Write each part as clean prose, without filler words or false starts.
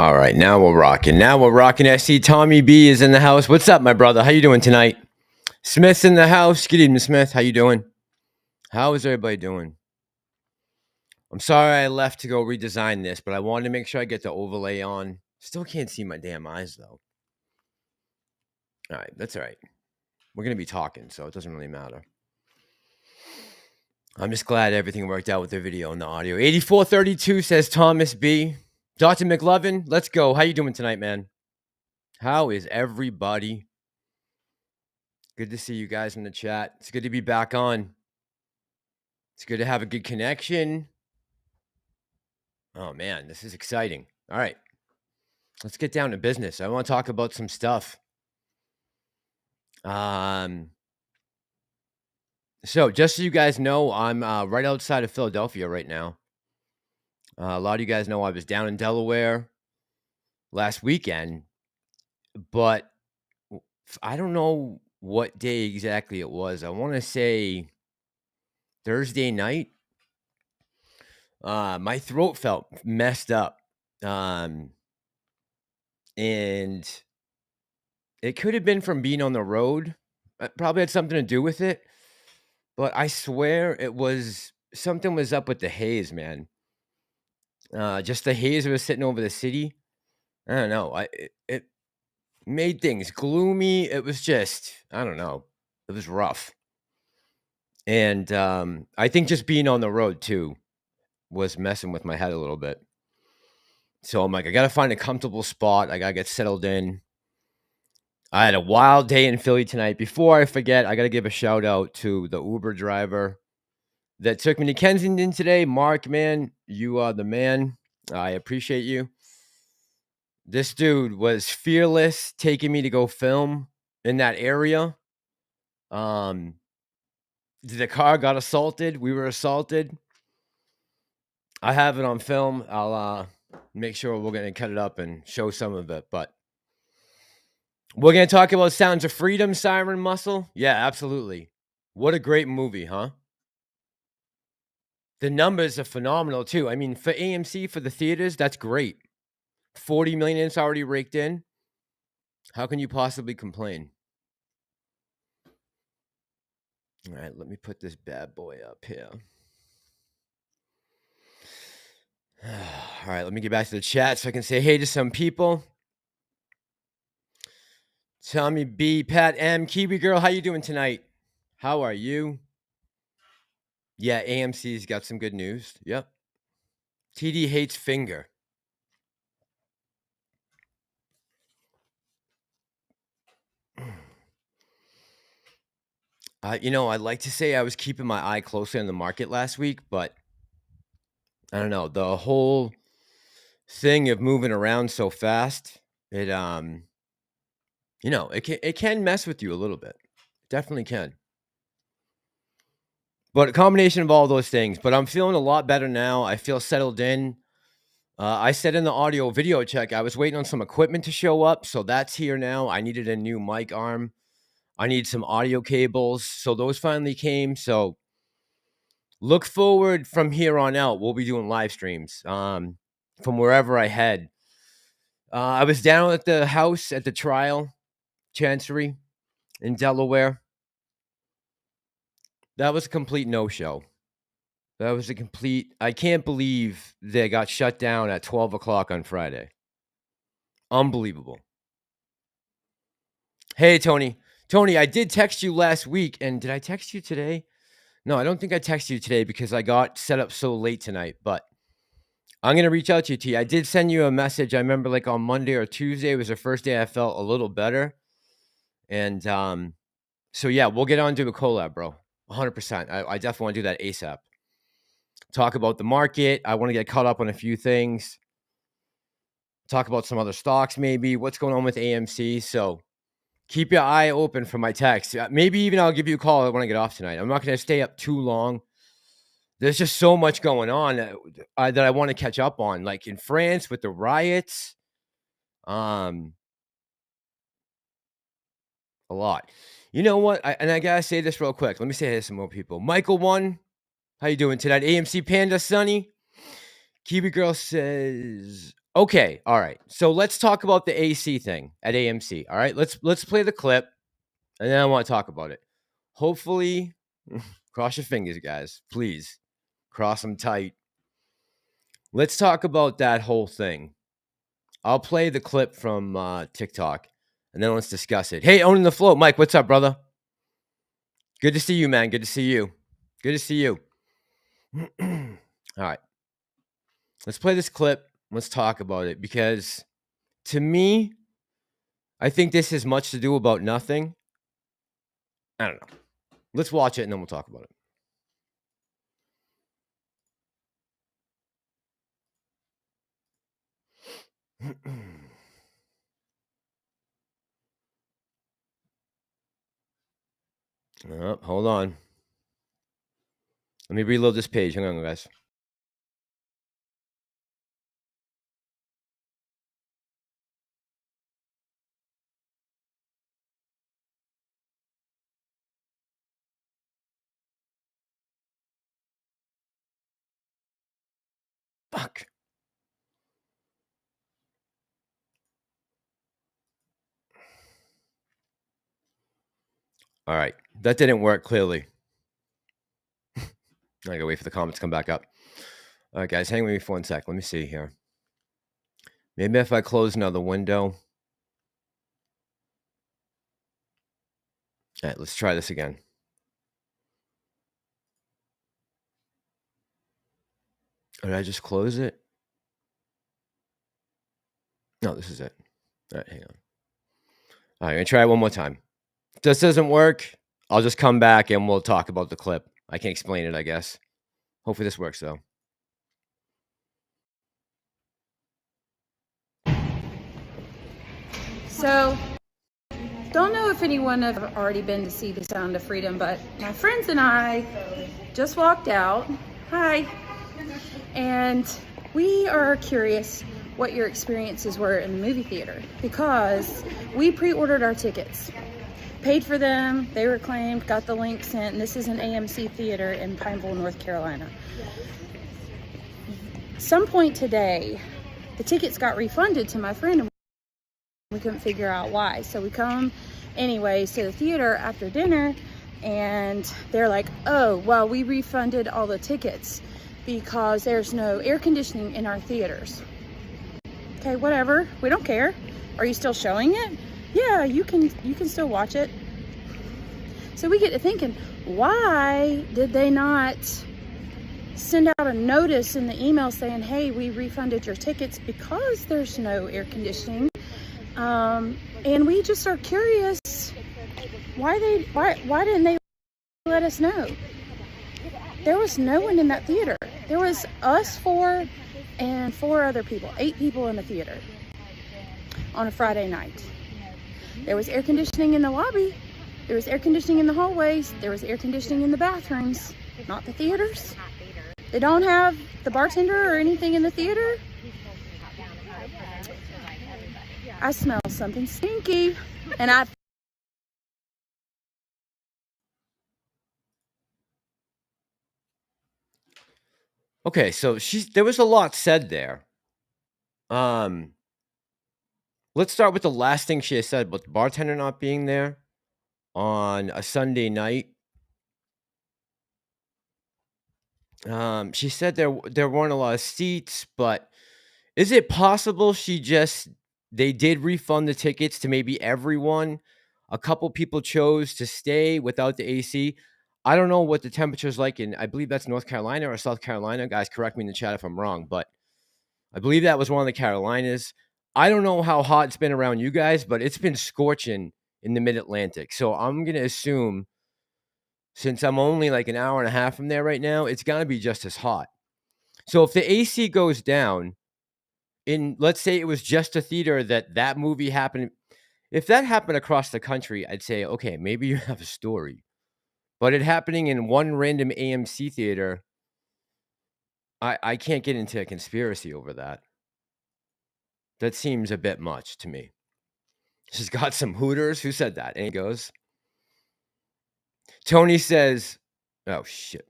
All right, now we're rocking. Now we're rocking. I see Tommy B is in the house. What's up, my brother? How you doing tonight? Smith's in the house. Good evening, Smith. How you doing? How is everybody doing? I'm sorry I left to go redesign this, but I wanted to make sure I get the overlay on. Still can't see my damn eyes, though. All right, that's all right. We're going to be talking, so it doesn't really matter. I'm just glad everything worked out with the video and the audio. 8432 says Thomas B. Dr. McLovin, let's go. How you doing tonight, man? How is everybody? Good to see you guys in the chat. It's good to be back on. It's good to have a good connection. Oh, man, this is exciting. All right. Let's get down to business. I want to talk about some stuff. So just so you guys know, I'm right outside of Philadelphia right now. A lot of you guys know I was down in Delaware last weekend, but I don't know what day exactly it was. I want to say Thursday night. My throat felt messed up. And it could have been from being on the road. It probably had something to do with it. But I swear it was something was up with the haze, man. Just the haze was sitting over the city. I don't know. It made things gloomy. It was just, I don't know. It was rough. And I think just being on the road too was messing with my head a little bit. So I'm like, I got to find a comfortable spot. I got to get settled in. I had a wild day in Philly tonight. Before I forget, I got to give a shout out to the Uber driver that took me to Kensington today. Mark, man, you are the man. I appreciate you. This dude was fearless taking me to go film in that area. The car got assaulted. We were assaulted. I have it on film. I'll make sure we're going to cut it up and show some of it. But we're going to talk about Sounds of Freedom, Siren Muscle. Yeah, absolutely. What a great movie, huh? The numbers are phenomenal, too. I mean, for AMC, for the theaters, that's great. 40 million it's already raked in. How can you possibly complain? All right, let me put this bad boy up here. All right, let me get back to the chat so I can say hey to some people. Tommy B, Pat M, Kiwi Girl, how you doing tonight? How are you? Yeah, AMC's got some good news. Yep. TD hates finger. I'd like to say I was keeping my eye closely on the market last week, but I don't know. The whole thing of moving around so fast, it can mess with you a little bit. It definitely can. But a combination of all those things. But I'm feeling a lot better now. I feel settled in. I said in the audio video check, I was waiting on some equipment to show up. So that's here now. I needed a new mic arm. I need some audio cables. So those finally came. So look forward from here on out. We'll be doing live streams from wherever I head. I was down at the house at the trial, Chancery in Delaware. That was a complete no-show. That was a complete... I can't believe they got shut down at 12 o'clock on Friday. Unbelievable. Hey, Tony. Tony, I did text you last week, and did I text you today? No, I don't think I texted you today because I got set up so late tonight, but I'm going to reach out to you, T. I did send you a message. I remember like on Monday or Tuesday was the first day I felt a little better. And so, yeah, we'll get on to a collab, bro. 100%. I definitely want to do that ASAP. Talk about the market. I want to get caught up on a few things. Talk about some other stocks, maybe. What's going on with AMC. So keep your eye open for my text. Maybe even I'll give you a call when I get off tonight. I'm not going to stay up too long. There's just so much going on that I want to catch up on. Like in France with the riots. A lot. You know what? I got to say this real quick. Let me say hey to some more people. Michael 1. How you doing tonight? AMC Panda Sunny. Kiwi Girl says, Okay, all right. So let's talk about the AC thing at AMC. All right, let's play the clip, and then I want to talk about it. Hopefully, cross your fingers, guys. Please cross them tight. Let's talk about that whole thing. I'll play the clip from TikTok, and then let's discuss it. Hey, owning the float, Mike. What's up, brother? Good to see you, man. Good to see you. Good to see you. All right. Let's play this clip. Let's talk about it, because to me, I think this has much to do about nothing. I don't know. Let's watch it and then we'll talk about it. Oh, hold on. Let me reload this page. Hang on, guys. Fuck. All right. That didn't work, clearly. I gotta wait for the comments to come back up. All right, guys, hang with me for 1 sec. Let me see here. Maybe if I close another window. All right, let's try this again. Or did I just close it? No, this is it. All right, hang on. All right, I'm gonna try it one more time. If this doesn't work, I'll just come back and we'll talk about the clip. I can explain it, I guess. Hopefully this works, though. So, don't know if anyone have already been to see The Sound of Freedom, but my friends and I just walked out. Hi. And we are curious what your experiences were in the movie theater, because we pre-ordered our tickets, paid for them, they were claimed, got the link sent, and this is an AMC theater in Pineville, North Carolina. Some point today, the tickets got refunded to my friend, and we couldn't figure out why. So we come anyways to the theater after dinner, and they're like, oh, well, we refunded all the tickets because there's no air conditioning in our theaters. Okay, whatever, we don't care. Are you still showing it? Yeah, you can still watch it. So we get to thinking, why did they not send out a notice in the email saying, hey, we refunded your tickets because there's no air conditioning? And we just are curious why didn't they let us know? There was no one in that theater. There was us four and 4 other people, 8 people in the theater on a Friday night. There was air conditioning in the lobby. There was air conditioning in the hallways. There was air conditioning in the bathrooms, not the theaters. They don't have the bartender or anything in the theater. I smell something stinky, and I... Okay, so there was a lot said there. Let's start with the last thing she said about the bartender not being there on a Sunday night. She said there weren't a lot of seats, but is it possible they did refund the tickets to maybe everyone? A couple people chose to stay without the AC. I don't know what the temperature's like in, I believe that's North Carolina or South Carolina. Guys, correct me in the chat if I'm wrong, but I believe that was one of the Carolinas. I don't know how hot it's been around you guys, but it's been scorching in the Mid-Atlantic. So I'm going to assume, since I'm only like an hour and a half from there right now, it's going to be just as hot. So if the AC goes down, let's say it was just a theater that movie happened, if that happened across the country, I'd say, okay, maybe you have a story. But it happening in one random AMC theater, I can't get into a conspiracy over that. That seems a bit much to me. She's got some Hooters. Who said that? And he goes, Tony says, oh, shit.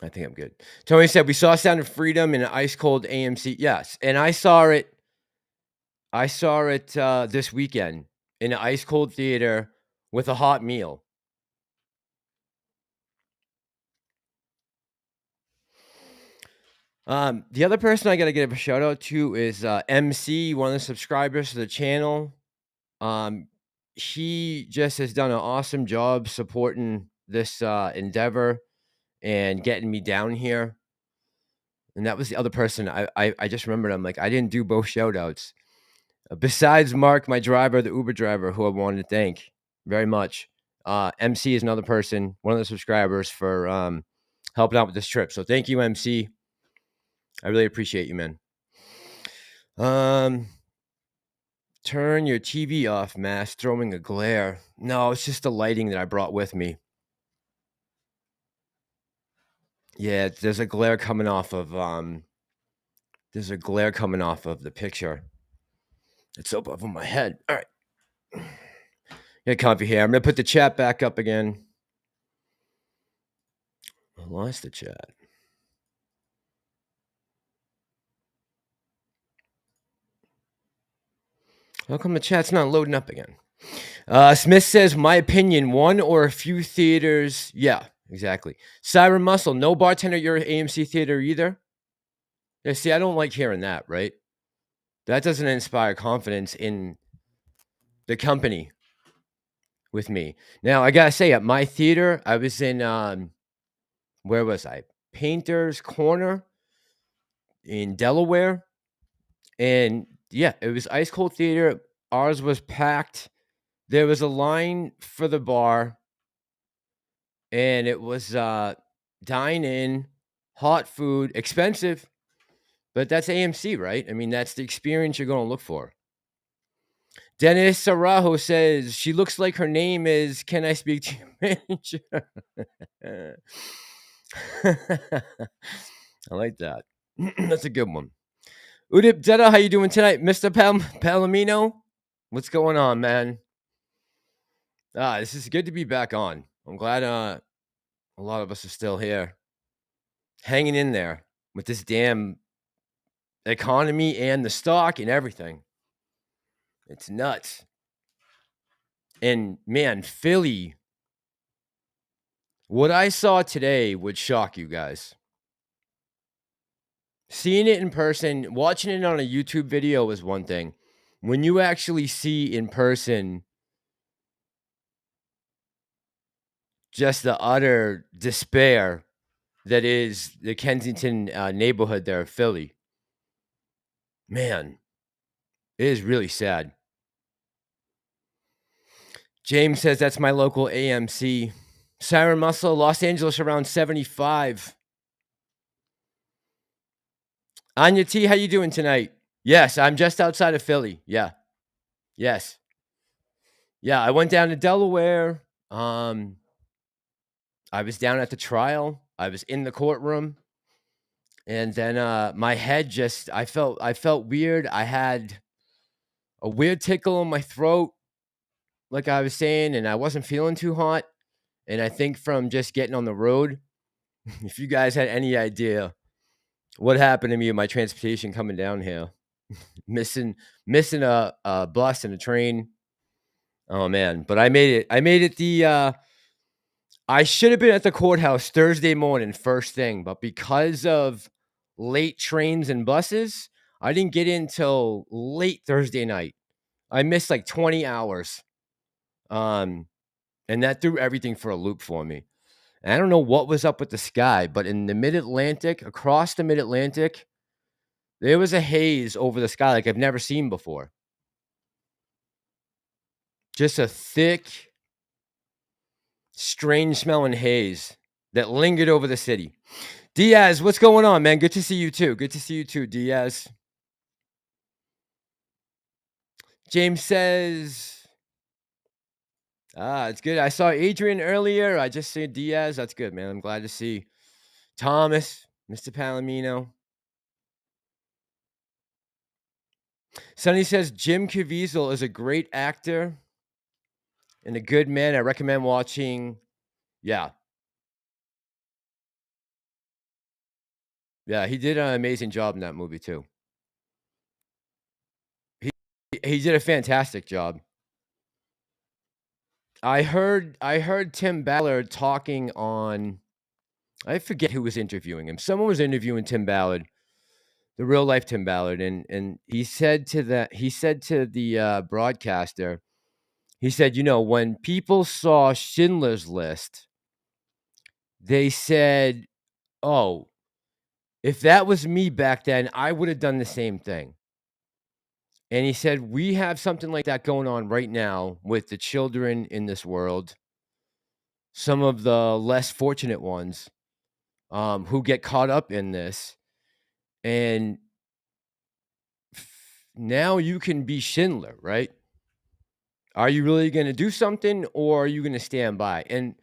I think I'm good. Tony said, "We saw Sound of Freedom in an ice cold AMC." Yes, and I saw it this weekend in an ice cold theater with a hot meal. The other person I gotta give a shout out to is, MC, one of the subscribers to the channel. Um, he just has done an awesome job supporting this, endeavor and getting me down here, and that was the other person I just remembered. I'm like, I didn't do both shout outs. Besides Mark, my driver, the Uber driver, who I wanted to thank very much. MC is another person, one of the subscribers for, helping out with this trip. So thank you, MC. I really appreciate you, man. Turn your TV off, Mass. Throwing a glare. No, it's just the lighting that I brought with me. Yeah, there's a glare coming off of the picture. It's up over my head. All right. Get comfy here. I'm gonna put the chat back up again. I lost the chat. How come the chat's not loading up again? Smith says, my opinion, one or a few theaters. Yeah, exactly. Siren Muscle, no bartender at your AMC theater either. Yeah, see, I don't like hearing that, right? That doesn't inspire confidence in the company with me. Now, I gotta say, at my theater, I was in, where was I? Painter's Corner in Delaware. And yeah, it was ice cold theater. Ours was packed. There was a line for the bar, and it was dine in, hot food, expensive, but that's AMC, right? I mean, that's the experience you're going to look for. Dennis Sarajo says, she looks like her name is Can I Speak to Your Manager? I like that. That's a good one. Udip Detta, how you doing tonight? Mr. Palomino? What's going on, man? This is good to be back on. I'm glad a lot of us are still here. Hanging in there with this damn economy and the stock and everything. It's nuts. And man, Philly, what I saw today would shock you guys. Seeing it in person, watching it on a YouTube video is one thing. When you actually see in person just the utter despair that is the Kensington neighborhood there of Philly, man, it is really sad. James says that's my local AMC. Siren Muscle, Los Angeles around 75. Anya T, how you doing tonight? Yes, I'm just outside of Philly. Yeah. Yes. Yeah, I went down to Delaware. I was down at the trial. I was in the courtroom. And then my head just I felt weird. I had a weird tickle in my throat, like I was saying, and I wasn't feeling too hot. And I think from just getting on the road, if you guys had any idea what happened to me in my transportation coming down here, missing a bus and a train. Oh man, but I made it. I made it I should have been at the courthouse Thursday morning first thing, but because of late trains and buses, I didn't get in till late Thursday night. I missed like 20 hours. And that threw everything for a loop for me. And I don't know what was up with the sky, but in the mid-Atlantic, across the mid-Atlantic, there was a haze over the sky like I've never seen before. Just a thick, strange smelling haze that lingered over the city. Diaz, what's going on, man? Good to see you too. Good to see you too, Diaz. James says, it's good. I saw Adrian earlier. I just said Diaz. That's good, man. I'm glad to see Thomas, Mr. Palomino. Sonny says Jim Caviezel is a great actor and a good man. I recommend watching. Yeah. Yeah, he did an amazing job in that movie too. He he did a fantastic job. I heard Tim Ballard talking on, I forget who was interviewing him. Someone was interviewing Tim Ballard, the real life Tim Ballard, and he said to the broadcaster, he said, when people saw Schindler's List, they said, "Oh, if that was me back then, I would have done the same thing." And he said, "We have something like that going on right now with the children in this world, some of the less fortunate ones, who get caught up in this. And now you can be Schindler, right? Are you really going to do something, or are you going to stand by?" And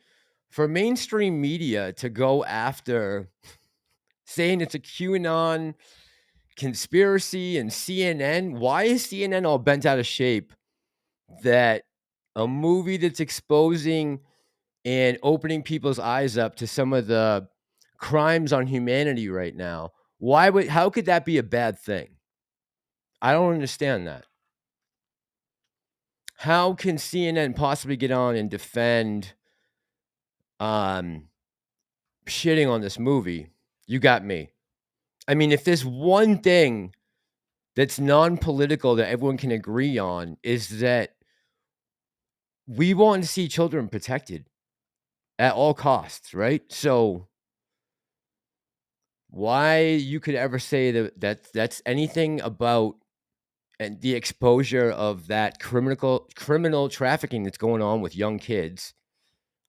for mainstream media to go after saying it's a QAnon conspiracy and CNN, why is CNN all bent out of shape that a movie that's exposing and opening people's eyes up to some of the crimes on humanity right now, how could that be a bad thing? I don't understand that. How can CNN possibly get on and defend um shitting on this movie? You got me. I mean, if there's one thing that's non-political that everyone can agree on, is that we want to see children protected at all costs, right? So why you could ever say that's anything about and the exposure of that criminal trafficking that's going on with young kids,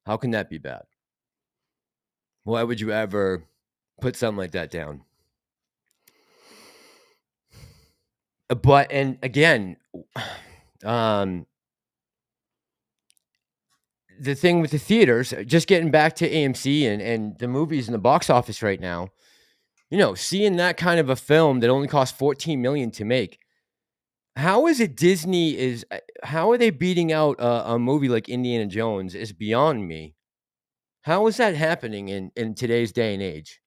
how can that be bad? Why would you ever put something like that down? But and again, um, the thing with the theaters, just getting back to AMC and the movies in the box office right now, seeing that kind of a film that only cost 14 million to make. How is it Disney is how are they beating out a movie like Indiana Jones is beyond me. How is that happening in today's day and age?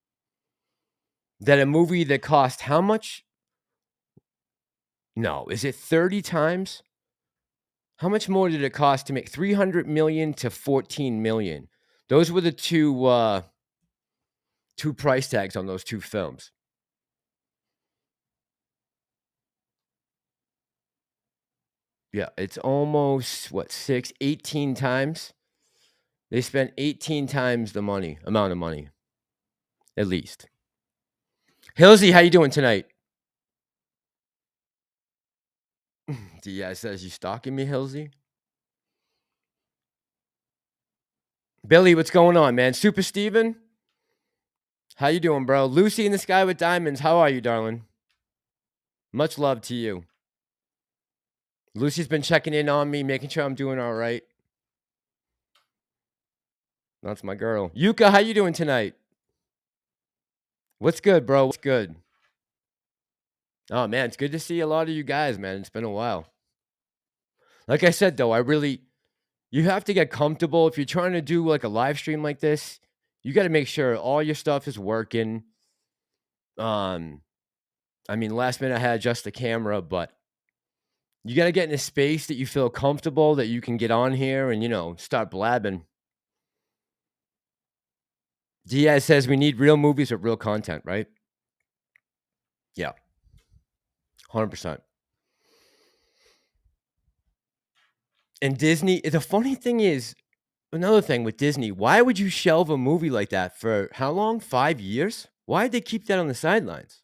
That a movie that cost how much? No, is it 30 times? How much more did it cost to make 300 million to 14 million? Those were the two price tags on those two films. Yeah, it's almost what, 18 times? They spent 18 times the amount of money, at least. Hilsey, how you doing tonight? Diaz says, "You stalking me, Hilsey?" Billy, what's going on, man? Super Steven? How you doing, bro? Lucy in the Sky with Diamonds, how are you, darling? Much love to you. Lucy's been checking in on me, making sure I'm doing all right. That's my girl. Yuka, how you doing tonight? What's good, bro? What's good? Oh, man, it's good to see a lot of you guys, man. It's been a while. Like I said, though, you have to get comfortable. If you're trying to do like a live stream like this, you got to make sure all your stuff is working. I mean, last minute I had to adjust the camera, but you got to get in a space that you feel comfortable, that you can get on here and, start blabbing. Diaz says we need real movies with real content, right? Yeah, 100%. And Disney, the funny thing is, another thing with Disney, why would you shelve a movie like that for how long? 5 years? Why'd they keep that on the sidelines?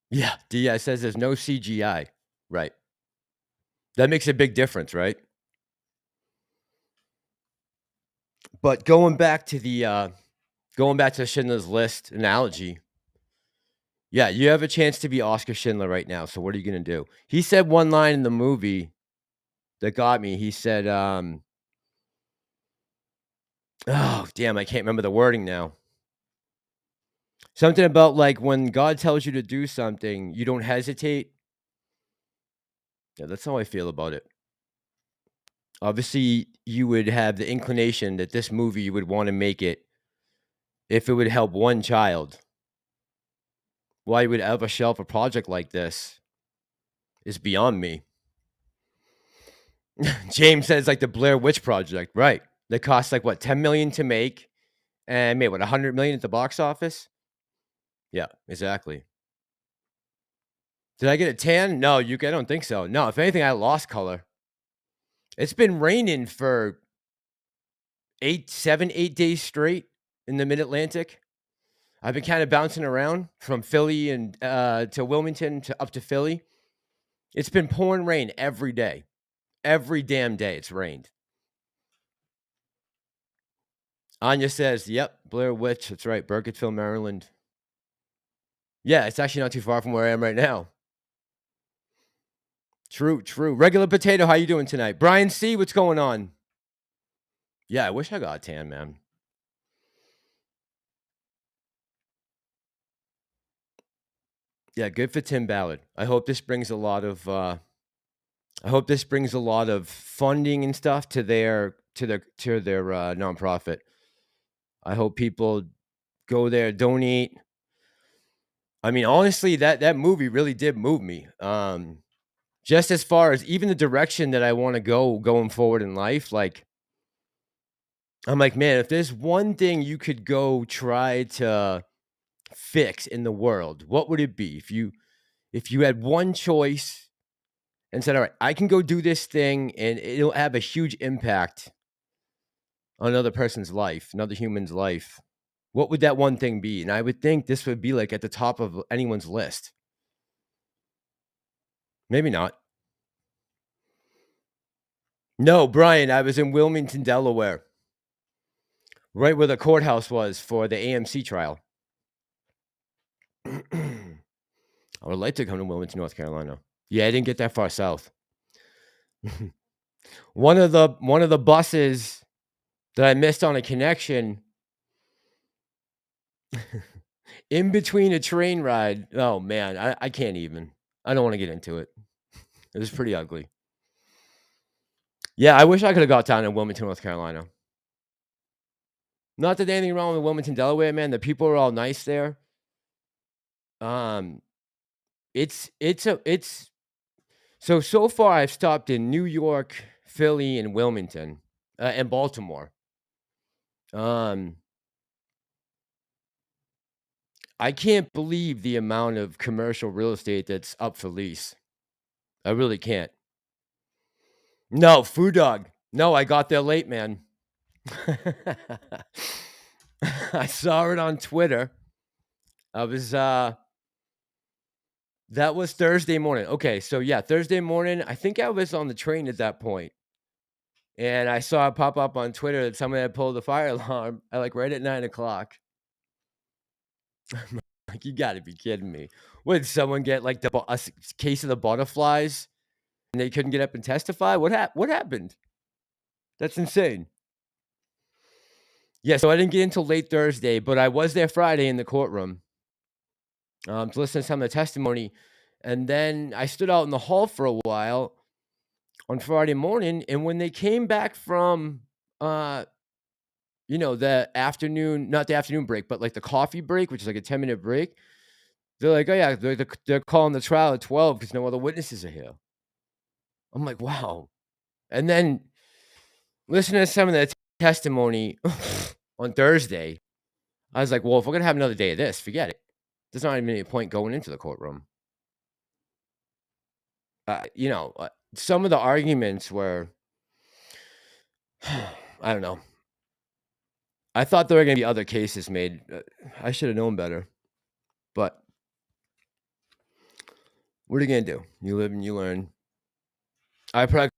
Yeah, Diaz says there's no CGI. Right. That makes a big difference, right? But going back to Schindler's List analogy, yeah, you have a chance to be Oscar Schindler right now. So what are you gonna do? He said one line in the movie that got me. He said, oh damn, I can't remember the wording now. Something about like when God tells you to do something, you don't hesitate. Yeah, that's how I feel about it. Obviously, you would have the inclination that this movie you would want to make it if it would help one child. Why you would ever shelf a project like this is beyond me. James says like the Blair Witch Project, right? That cost like what, 10 million to make and made what, 100 million at the box office? Yeah, exactly. Did I get a tan? No, I don't think so. No, if anything, I lost color. It's been raining for 8 days straight in the mid-Atlantic. I've been kind of bouncing around from Philly and to Wilmington to up to Philly. It's been pouring rain every day. Every damn day it's rained. Anya says, yep, Blair Witch. That's right, Burkittville, Maryland. Yeah, it's actually not too far from where I am right now. True, true. Regular Potato, how you doing tonight? Brian C., what's going on? Yeah, I wish I got a tan, man. Yeah, good for Tim Ballard. I hope this brings a lot of funding and stuff to their nonprofit. I hope people go there, donate. I mean, honestly, that movie really did move me. Just as far as even the direction that I want to go going forward in life, like I'm like, man, if there's one thing you could go try to fix in the world, what would it be? If you had one choice and said, all right, I can go do this thing and it'll have a huge impact on another person's life, another human's life, what would that one thing be? And I would think this would be like at the top of anyone's list. Maybe not. No, Brian, I was in Wilmington, Delaware, right where the courthouse was for the AMC trial. I would like to come to Wilmington, North Carolina. Yeah, I didn't get that far south. One of the buses that I missed on a connection in between a train ride. Oh man, I can't even. I don't want to get into it. It was pretty ugly. Yeah, I wish I could have got down in Wilmington, North Carolina. Not that there's anything wrong with Wilmington, Delaware, man. The people are all nice there. It's so far I've stopped in New York, Philly, and Wilmington, and Baltimore. I can't believe the amount of commercial real estate that's up for lease. I really can't. No, Food Dog. No, I got there late, man. I saw it on Twitter. That was Thursday morning. Okay, so yeah, Thursday morning. I think I was on the train at that point, and I saw it pop up on Twitter that someone had pulled the fire alarm at like right at 9:00. Like, you got to be kidding me! Would someone get like a case of the butterflies, and they couldn't get up and testify? What happened? That's insane. Yeah, so I didn't get until late Thursday, but I was there Friday in the courtroom to listen to some of the testimony, and then I stood out in the hall for a while on Friday morning, and when they came back from, the afternoon, not the afternoon break, but like the coffee break, which is like a 10-minute break, they're like, "Oh yeah, they're calling the trial at 12 because no other witnesses are here." I'm like, "Wow!" And then listening to some of the testimony on Thursday, I was like, "Well, if we're gonna have another day of this, forget it. There's not even any point going into the courtroom." Some of the arguments were, I don't know. I thought there were gonna be other cases made. I should have known better. But what are you gonna do? You live and you learn. I probably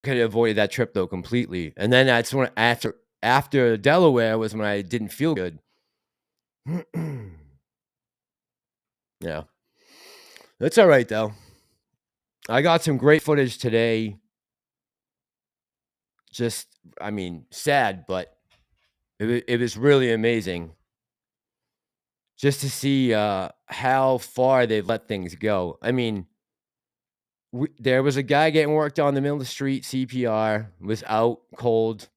could have avoided that trip though completely. And then that's when after Delaware was when I didn't feel good. Yeah. That's all right though. I got some great footage today. Just, I mean, sad, but it was really amazing just to see how far they've let things go. I mean, there was a guy getting worked on in the middle of the street, CPR, was out cold.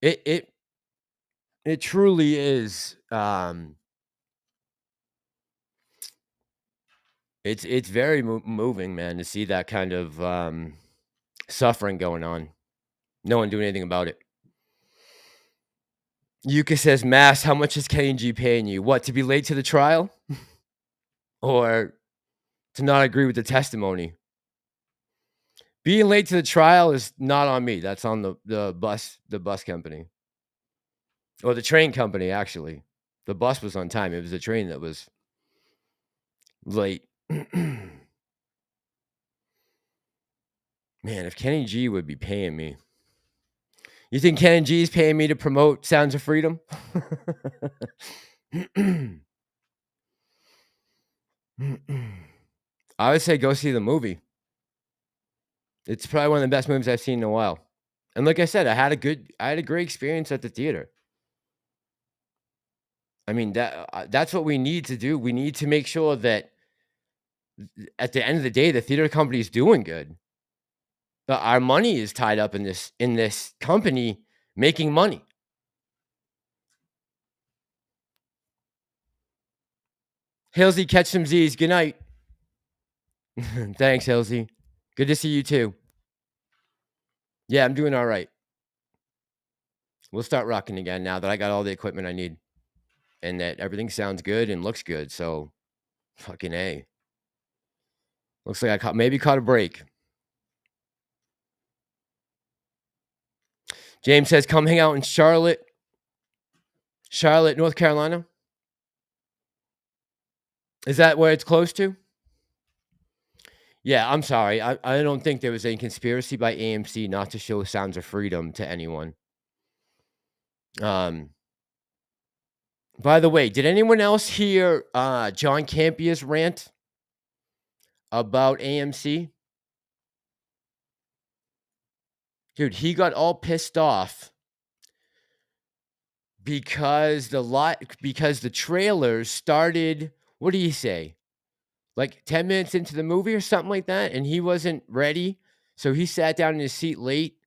It It truly is. It's very moving, man, to see that kind of suffering going on. No one doing anything about it. Yuka says, "Mass, how much is K&G paying you? What, to be late to the trial, or to not agree with the testimony?" Being late to the trial is not on me. That's on the bus company, or the train company. Actually, the bus was on time. It was the train that was late. Man, if Kenny G would be paying me. You think Kenny G is paying me to promote Sounds of Freedom? I would say go see the movie. It's probably one of the best movies I've seen in a while. And like I said, I had a great experience at the theater. I mean, that's what we need to do. We need to make sure that at the end of the day, the theater company is doing good. Our money is tied up in this company making money. Halsey, catch some Z's. Good night. Thanks, Halsey. Good to see you too. Yeah, I'm doing all right. We'll start rocking again now that I got all the equipment I need and that everything sounds good and looks good. So, fucking A. Looks like I maybe caught a break. James says, "Come hang out in Charlotte, North Carolina." Is that where it's close to? Yeah, I'm sorry. I don't think there was any conspiracy by AMC not to show Sounds of Freedom to anyone. By the way, did anyone else hear John Campea's rant about AMC? Dude, he got all pissed off because the trailers started, what did he say? Like 10 minutes into the movie or something like that, and he wasn't ready. So he sat down in his seat late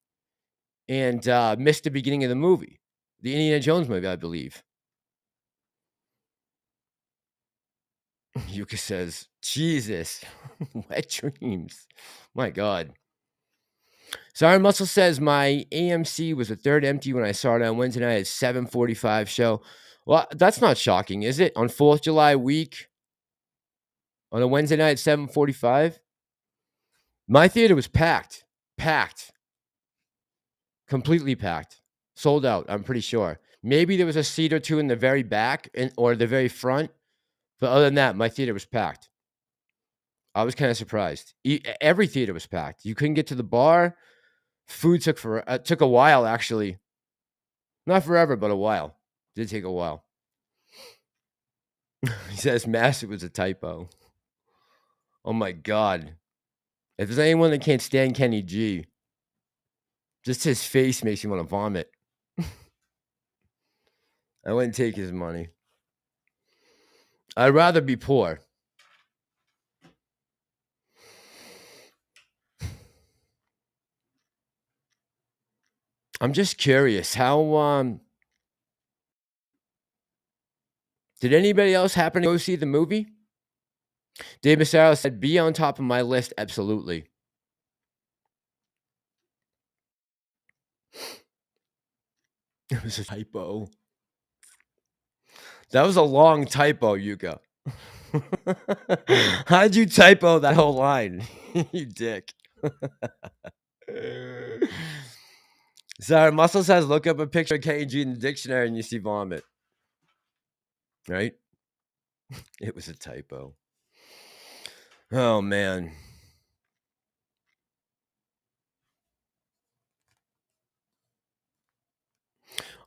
and missed the beginning of the movie. The Indiana Jones movie, I believe. Yuka says, "Jesus, wet dreams." My God. Siren Muscle says, "My AMC was a third empty when I saw it on Wednesday night at 7:45 show." Well, that's not shocking, is it? On 4th of July week, on a Wednesday night at 7:45? My theater was packed. Packed. Completely packed. Sold out, I'm pretty sure. Maybe there was a seat or two in the very back or the very front. But other than that, my theater was packed. I was kind of surprised. Every theater was packed. You couldn't get to the bar. Food took a while, actually. Not forever, but a while. Did take a while. He says, "Massive was a typo." Oh my God. If there's anyone that can't stand Kenny G, just his face makes you want to vomit. I wouldn't take his money. I'd rather be poor. I'm just curious, how did anybody else happen to go see the movie? Dave Massaro said, "Be on top of my list." Absolutely. It was a typo. That was a long typo, Yuka. How'd you typo that whole line? You dick. Sorry, Muscle says, "Look up a picture of KG in the dictionary and you see vomit." Right? It was a typo. Oh, man.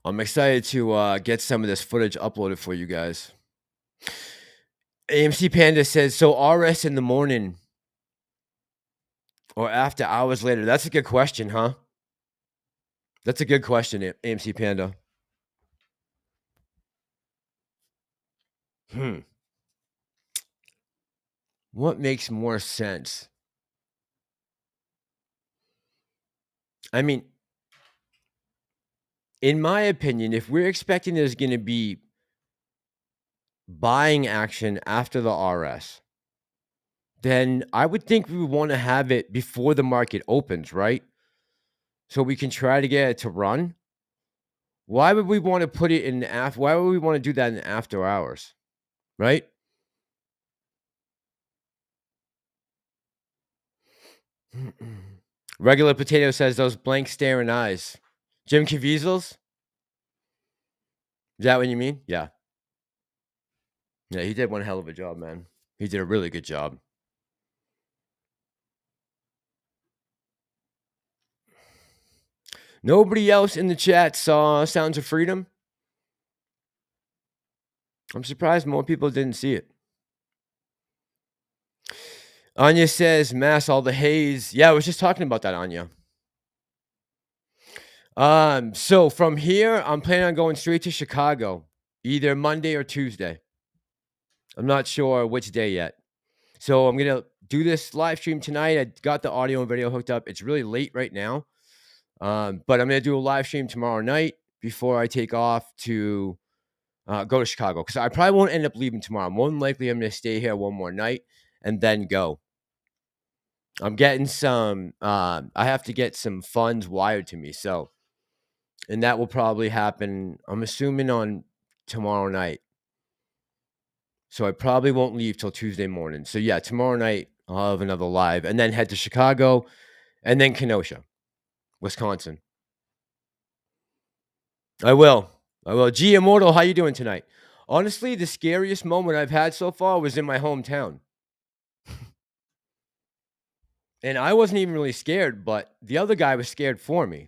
I'm excited to get some of this footage uploaded for you guys. AMC Panda says, "So RS in the morning or after hours later?" That's a good question, huh? That's a good question, AMC Panda. What makes more sense? I mean, in my opinion, if we're expecting there's gonna be buying action after the RS, then I would think we would wanna have it before the market opens, right? So we can try to get it to run. Why would we wanna put it in why would we wanna do that in after hours, right? Regular Potato says, "Those blank staring eyes." Jim Caviezel's? Is that what you mean? Yeah. Yeah, he did one hell of a job, man. He did a really good job. Nobody else in the chat saw Sounds of Freedom? I'm surprised more people didn't see it. Anya says, "Mass, all the haze." Yeah, I was just talking about that, Anya. So from here, I'm planning on going straight to Chicago, either Monday or Tuesday. I'm not sure which day yet. So I'm gonna do this live stream tonight. I got the audio and video hooked up. It's really late right now. But I'm gonna do a live stream tomorrow night before I take off to go to Chicago, because I probably won't end up leaving tomorrow. More than likely, I'm gonna stay here one more night and then go. I'm getting some. I have to get some funds wired to me, so and that will probably happen. I'm assuming on tomorrow night. So I probably won't leave till Tuesday morning. So yeah, tomorrow night I'll have another live, and then head to Chicago, and then Kenosha, Wisconsin. I will. I will. G Immortal, how you doing tonight? Honestly, the scariest moment I've had so far was in my hometown. And I wasn't even really scared, but the other guy was scared for me.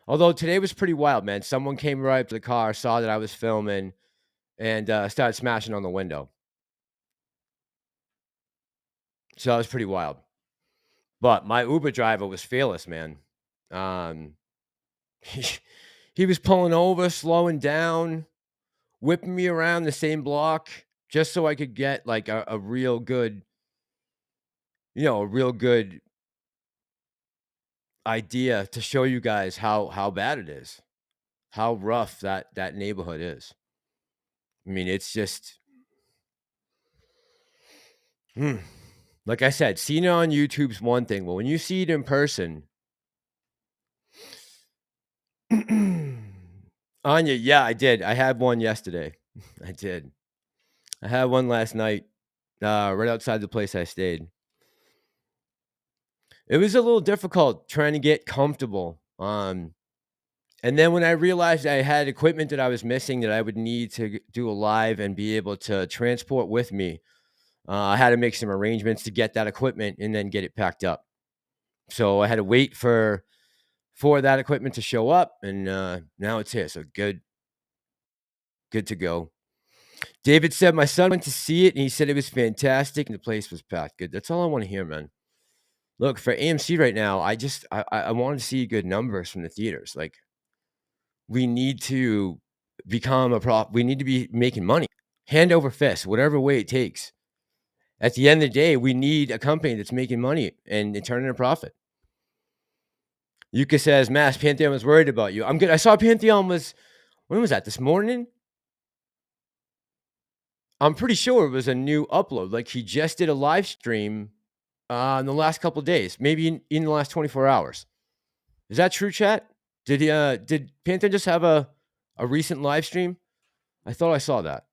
Although today was pretty wild, man. Someone came right up to the car, saw that I was filming, and started smashing on the window. So that was pretty wild. But my Uber driver was fearless, man. He, he was pulling over, slowing down, whipping me around the same block just so I could get like a real good, a real good idea to show you guys how bad it is, how rough that neighborhood is. I mean, it's just, like I said, seeing it on YouTube's one thing, but when you see it in person, Anya, yeah, I did. I had one yesterday. I did. I had one last night, right outside the place I stayed. It was a little difficult trying to get comfortable. And then when I realized I had equipment that I was missing that I would need to do a live and be able to transport with me, I had to make some arrangements to get that equipment and then get it packed up. So I had to wait for that equipment to show up, and now it's here. So good to go. David said my son went to see it and he said it was fantastic and the place was packed. Good. That's all I want to hear, man. Look, for AMC right now, I want to see good numbers from the theaters. Like, we need to become we need to be making money, hand over fist, whatever way it takes. At the end of the day, we need a company that's making money and turning a profit. Yuka says, "Mass, Pantheon was worried about you." I'm good. I saw Pantheon when was that? This morning? I'm pretty sure it was a new upload. Like, he just did a live stream in the last couple of days, maybe in the last 24 hours. Is that true, chat? Did Pantheon just have a recent live stream? I thought I saw that.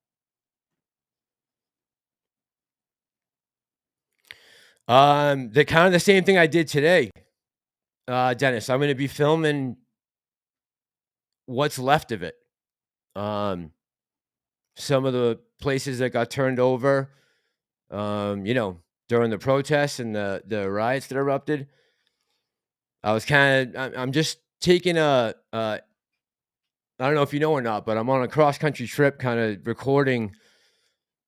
The kind of the same thing I did today, Dennis. I'm gonna be filming what's left of it. Some of the places that got turned over, during the protests and the riots that erupted. I'm just taking I don't know if you know or not, but I'm on a cross country trip, kind of recording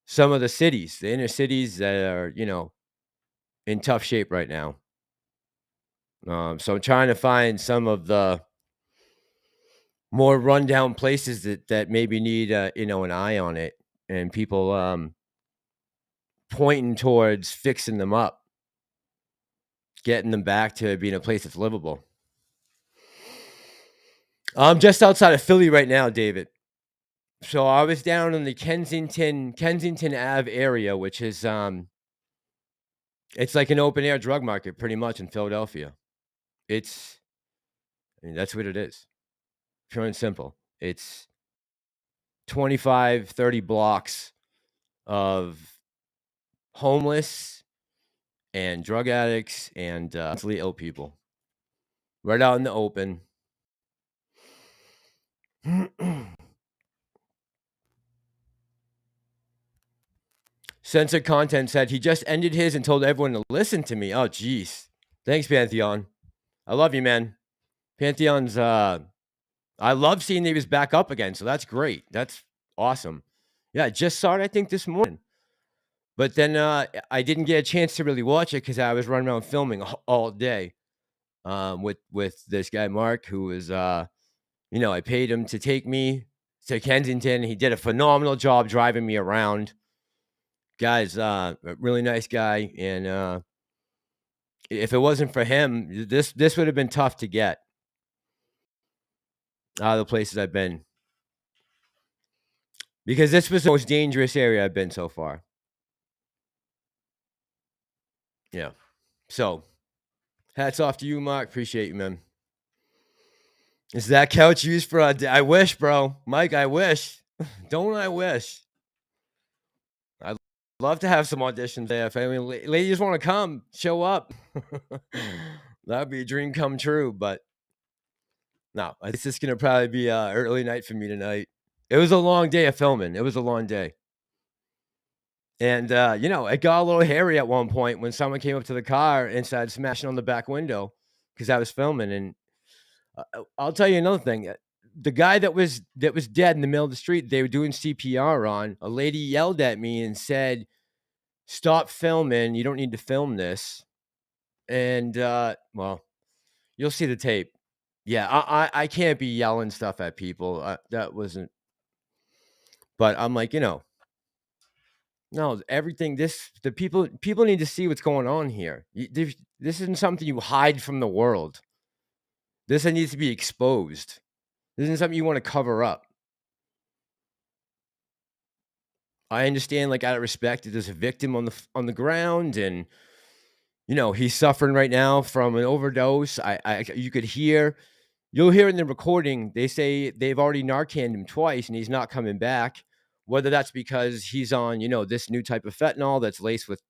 some of the cities, the inner cities that are, in tough shape right now. So I'm trying to find some of the more rundown places that maybe need an eye on it, and people pointing towards fixing them up, getting them back to being a place that's livable. I'm just outside of Philly right now, David. So I was down in the Kensington Ave area, which is it's like an open air drug market pretty much in Philadelphia. It's I mean, that's what it is. Pure and simple. It's 25, 30 blocks of homeless and drug addicts and mentally ill people right out in the open. Censored Content said he just ended his and told everyone to listen to me. Oh, jeez. Thanks, Pantheon. I love you, man. Pantheon's, I love seeing that he was back up again, so that's great. That's awesome. Yeah, I just saw it, I think, this morning. But then I didn't get a chance to really watch it because I was running around filming all day with this guy, Mark, who was, you know, I paid him to take me to Kensington. He did a phenomenal job driving me around. Guy's a really nice guy, and if it wasn't for him, this would have been tough to get out of the places I've been, because this was the most dangerous area I've been so far. Yeah. So, hats off to you, Mark. Appreciate you, man. Is that couch used for I wish, bro. Mike, I wish. Don't I wish? I'd love to have some auditions there. If any ladies want to come, show up. That'd be a dream come true, but no, it's just gonna probably be early night for me tonight. It was a long day of filming. It was a long day. And you know, it got a little hairy at one point when someone came up to the car and started smashing on the back window because I was filming. And I'll tell you another thing. The guy that was dead in the middle of the street, they were doing CPR on. A lady yelled at me and said, "Stop filming. You don't need to film this." And well, you'll see the tape. Yeah, I can't be yelling stuff at people. That wasn't. But I'm like, you know, no, everything. The people need to see what's going on here. This isn't something you hide from the world. This needs to be exposed. This isn't something you want to cover up. I understand, like, out of respect, that there's a victim on the ground, and you know he's suffering right now from an overdose. You could hear, you'll hear in the recording. They say they've already Narcaned him twice, and he's not coming back. Whether that's because he's on, you know, this new type of fentanyl that's laced with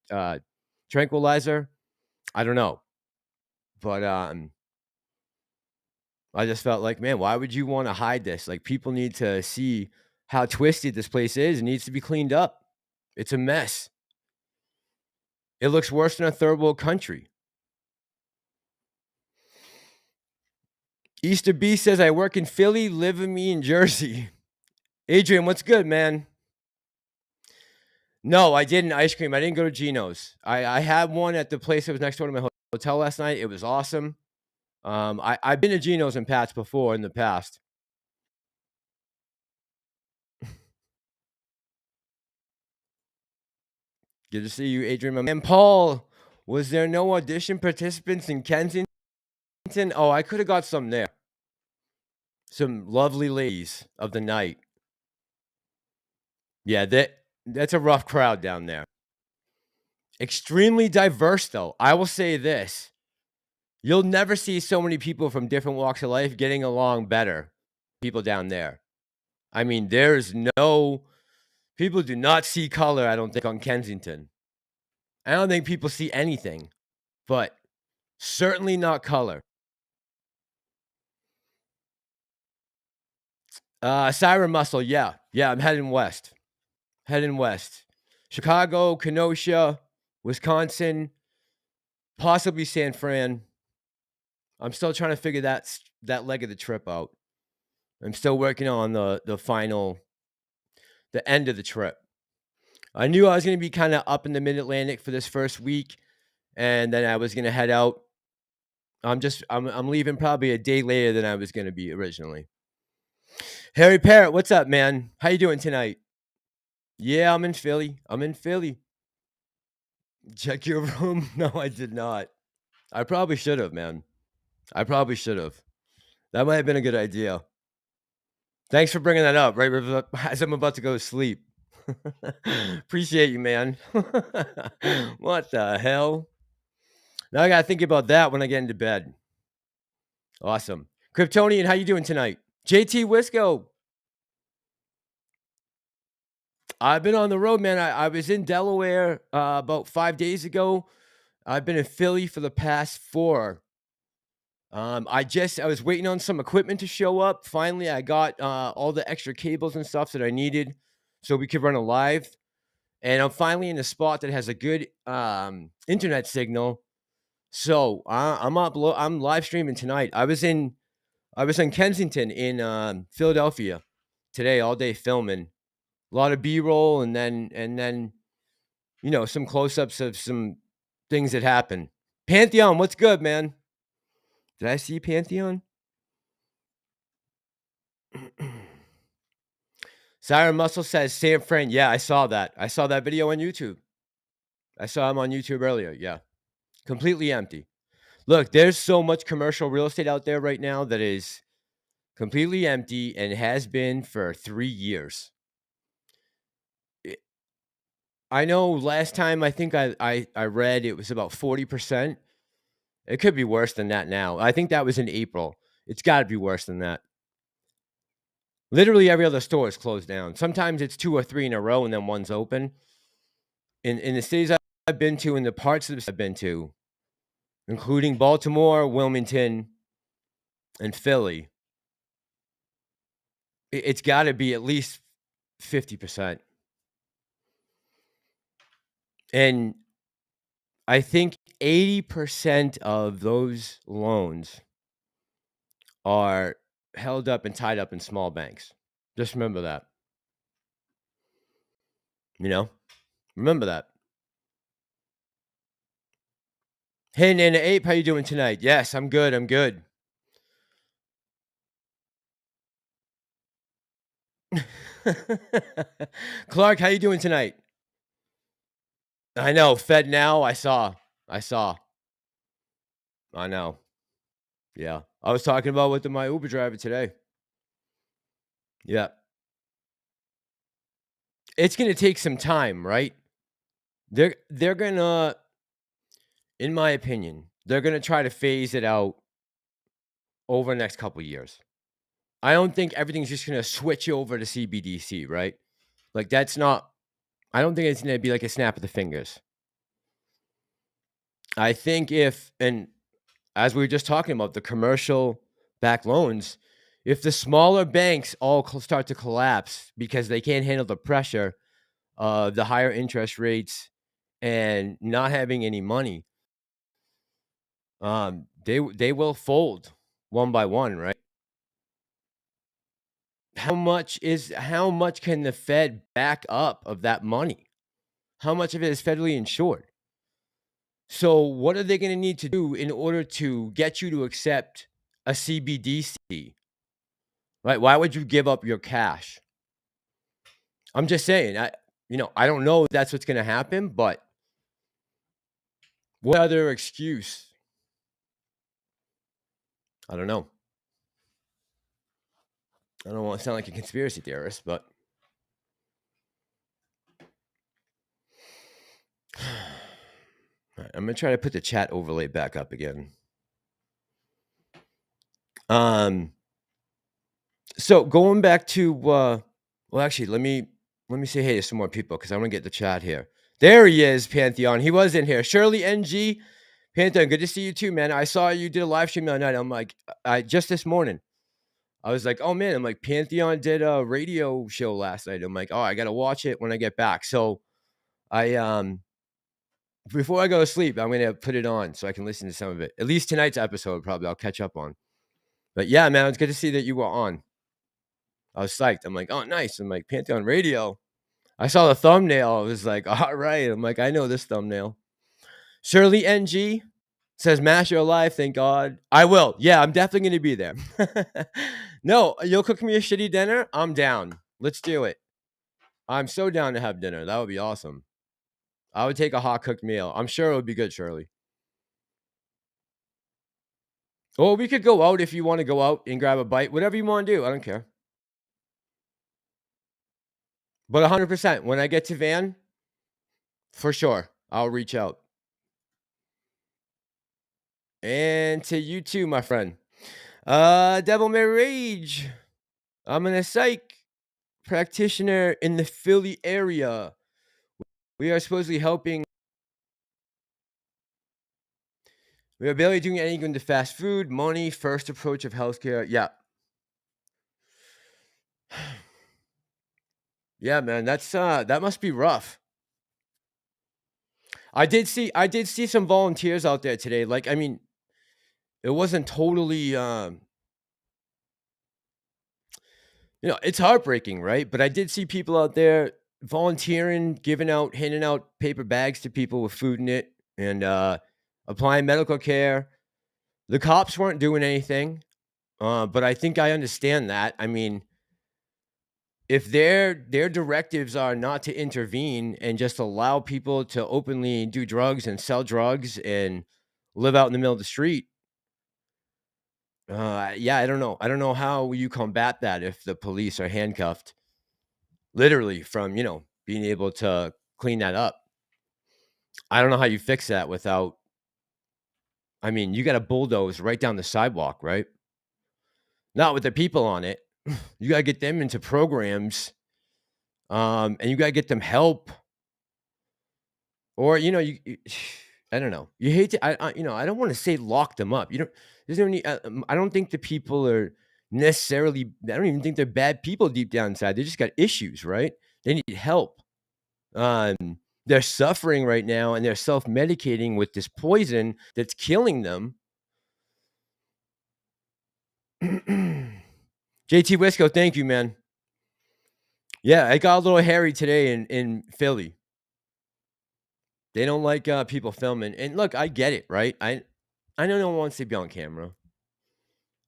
tranquilizer, I don't know. But I just felt like, man, why would you want to hide this? Like, people need to see how twisted this place is. It needs to be cleaned up. It's a mess. It looks worse than a third world country. Easter B says, I work in Philly, live in me in Jersey. Adrian, what's good, man? No, I didn't ice cream. I didn't go to Gino's. I had one at the place that was next door to my hotel last night. It was awesome. I've been to Gino's and Pat's before in the past. Good to see you, Adrian. And Paul, was there no audition participants in Kensington? Oh, I could have got some there. Some lovely ladies of the night. Yeah, that's a rough crowd down there. Extremely diverse, though. I will say this. You'll never see so many people from different walks of life getting along better. People down there. I mean, people do not see color, I don't think, on Kensington. I don't think people see anything, but certainly not color. Siren Muscle, yeah. Yeah, I'm heading west. Chicago, Kenosha, Wisconsin, possibly San Fran. I'm still trying to figure that leg of the trip out. I'm still working on the end of the trip. I knew I was going to be kind of up in the Mid-Atlantic for this first week, and then I was going to head out. I'm leaving probably a day later than I was going to be originally. Harry Parrott, what's up, man? How you doing tonight? Yeah, I'm in Philly. Check your room. No, I did not. I probably should have, man. That might have been a good idea. Thanks for bringing that up, right as I'm about to go to sleep. Appreciate you, man. What the hell? Now I gotta think about that when I get into bed. Awesome. Kryptonian, how you doing tonight? JT Wisco. I've been on the road, man. I was in Delaware about 5 days ago. I've been in Philly for the past 4. I was waiting on some equipment to show up. Finally, I got all the extra cables and stuff that I needed so we could run a live. And I'm finally in a spot that has a good internet signal. So I'm live streaming tonight. I was in Kensington in Philadelphia today, all day filming. A lot of B-roll and then some close-ups of some things that happen. Pantheon, what's good, man? Did I see Pantheon? Siren Muscle says San Fran. Yeah, I saw that. I saw that video on YouTube. I saw him on YouTube earlier. Yeah. Completely empty. Look, there's so much commercial real estate out there right now that is completely empty and has been for 3 years. I know last time I think I read it was about 40%. It could be worse than that now. I think that was in April. It's got to be worse than that. Literally every other store is closed down. Sometimes it's 2 or 3 in a row and then one's open. In the cities I've been to, in the parts of the I've been to, including Baltimore, Wilmington, and Philly, it's got to be at least 50%. And I think 80% of those loans are held up and tied up in small banks. Just remember that. Remember that. Hey, Nana Ape, how you doing tonight? Yes, I'm good. I'm good. Clark, how you doing tonight? I know. Fed now. I saw. I know. Yeah. I was talking about with my Uber driver today. Yeah. It's gonna take some time, right? They're gonna, in my opinion, they're gonna try to phase it out over the next couple years. I don't think everything's just gonna switch over to CBDC, right? Like that's not. I don't think it's gonna be like a snap of the fingers. I think and as we were just talking about the commercial backed loans, if the smaller banks all start to collapse because they can't handle the pressure of the higher interest rates and not having any money, they will fold one by one, right? How much can the Fed back up of that money? How much of it is federally insured? So what are they going to need to do in order to get you to accept a CBDC? Right? Why would you give up your cash? I'm just saying, I don't know if that's what's going to happen, but what other excuse? I don't know. I don't want to sound like a conspiracy theorist, but I'm going to try to put the chat overlay back up again. So going back to well, actually, let me say hey to some more people because I want to get the chat here. There he is, Pantheon. He was in here. Shirley NG, Pantheon. Good to see you too, man. I saw you did a live stream the other night. I'm like, just this morning. I was like, oh man. I'm like, Pantheon did a radio show last night. I'm like, oh, I gotta watch it when I get back. So I before I go to sleep, I'm gonna put it on so I can listen to some of it. At least tonight's episode, probably I'll catch up on. But yeah, man, it's good to see that you were on. I was psyched. I'm like, oh, nice. I'm like, Pantheon Radio. I saw the thumbnail. I was like, all right. I'm like, I know this thumbnail. Shirley NG says, Master alive. Thank God. I will. Yeah, I'm definitely going to be there. No, you'll cook me a shitty dinner? I'm down. Let's do it. I'm so down to have dinner. That would be awesome. I would take a hot cooked meal. I'm sure it would be good, Shirley. Or we could go out if you want to go out and grab a bite. Whatever you want to do. I don't care. But 100%, when I get to Van, for sure, I'll reach out. And to you too, my friend. Devil May Rage. I'm a psych practitioner in the Philly area. We are supposedly helping. We are barely doing anything to fast food, money, first approach of healthcare. Yeah. Yeah, man, that's that must be rough. I did see some volunteers out there today. Like, I mean, it wasn't totally it's heartbreaking, right? But I did see people out there volunteering, handing out paper bags to people with food in it and applying medical care. The cops weren't doing anything. But I think I understand that. I mean, if their directives are not to intervene and just allow people to openly do drugs and sell drugs and live out in the middle of the street, yeah, I don't know. I don't know how you combat that if the police are handcuffed, literally from being able to clean that up. I don't know how you fix that without. I mean, you got to bulldoze right down the sidewalk, right? Not with the people on it. You got to get them into programs, and you got to get them help. Or, I don't know. You hate to I don't wanna say lock them up. You don't there's no need I don't think the people are necessarily I don't even think they're bad people deep down inside. They just got issues, right? They need help. Um, they're suffering right now, and they're self-medicating with this poison that's killing them. JT Wisco, thank you, man. Yeah, I got a little hairy today in Philly. They don't like, people filming, and look, I get it, right? I know no one wants to be on camera.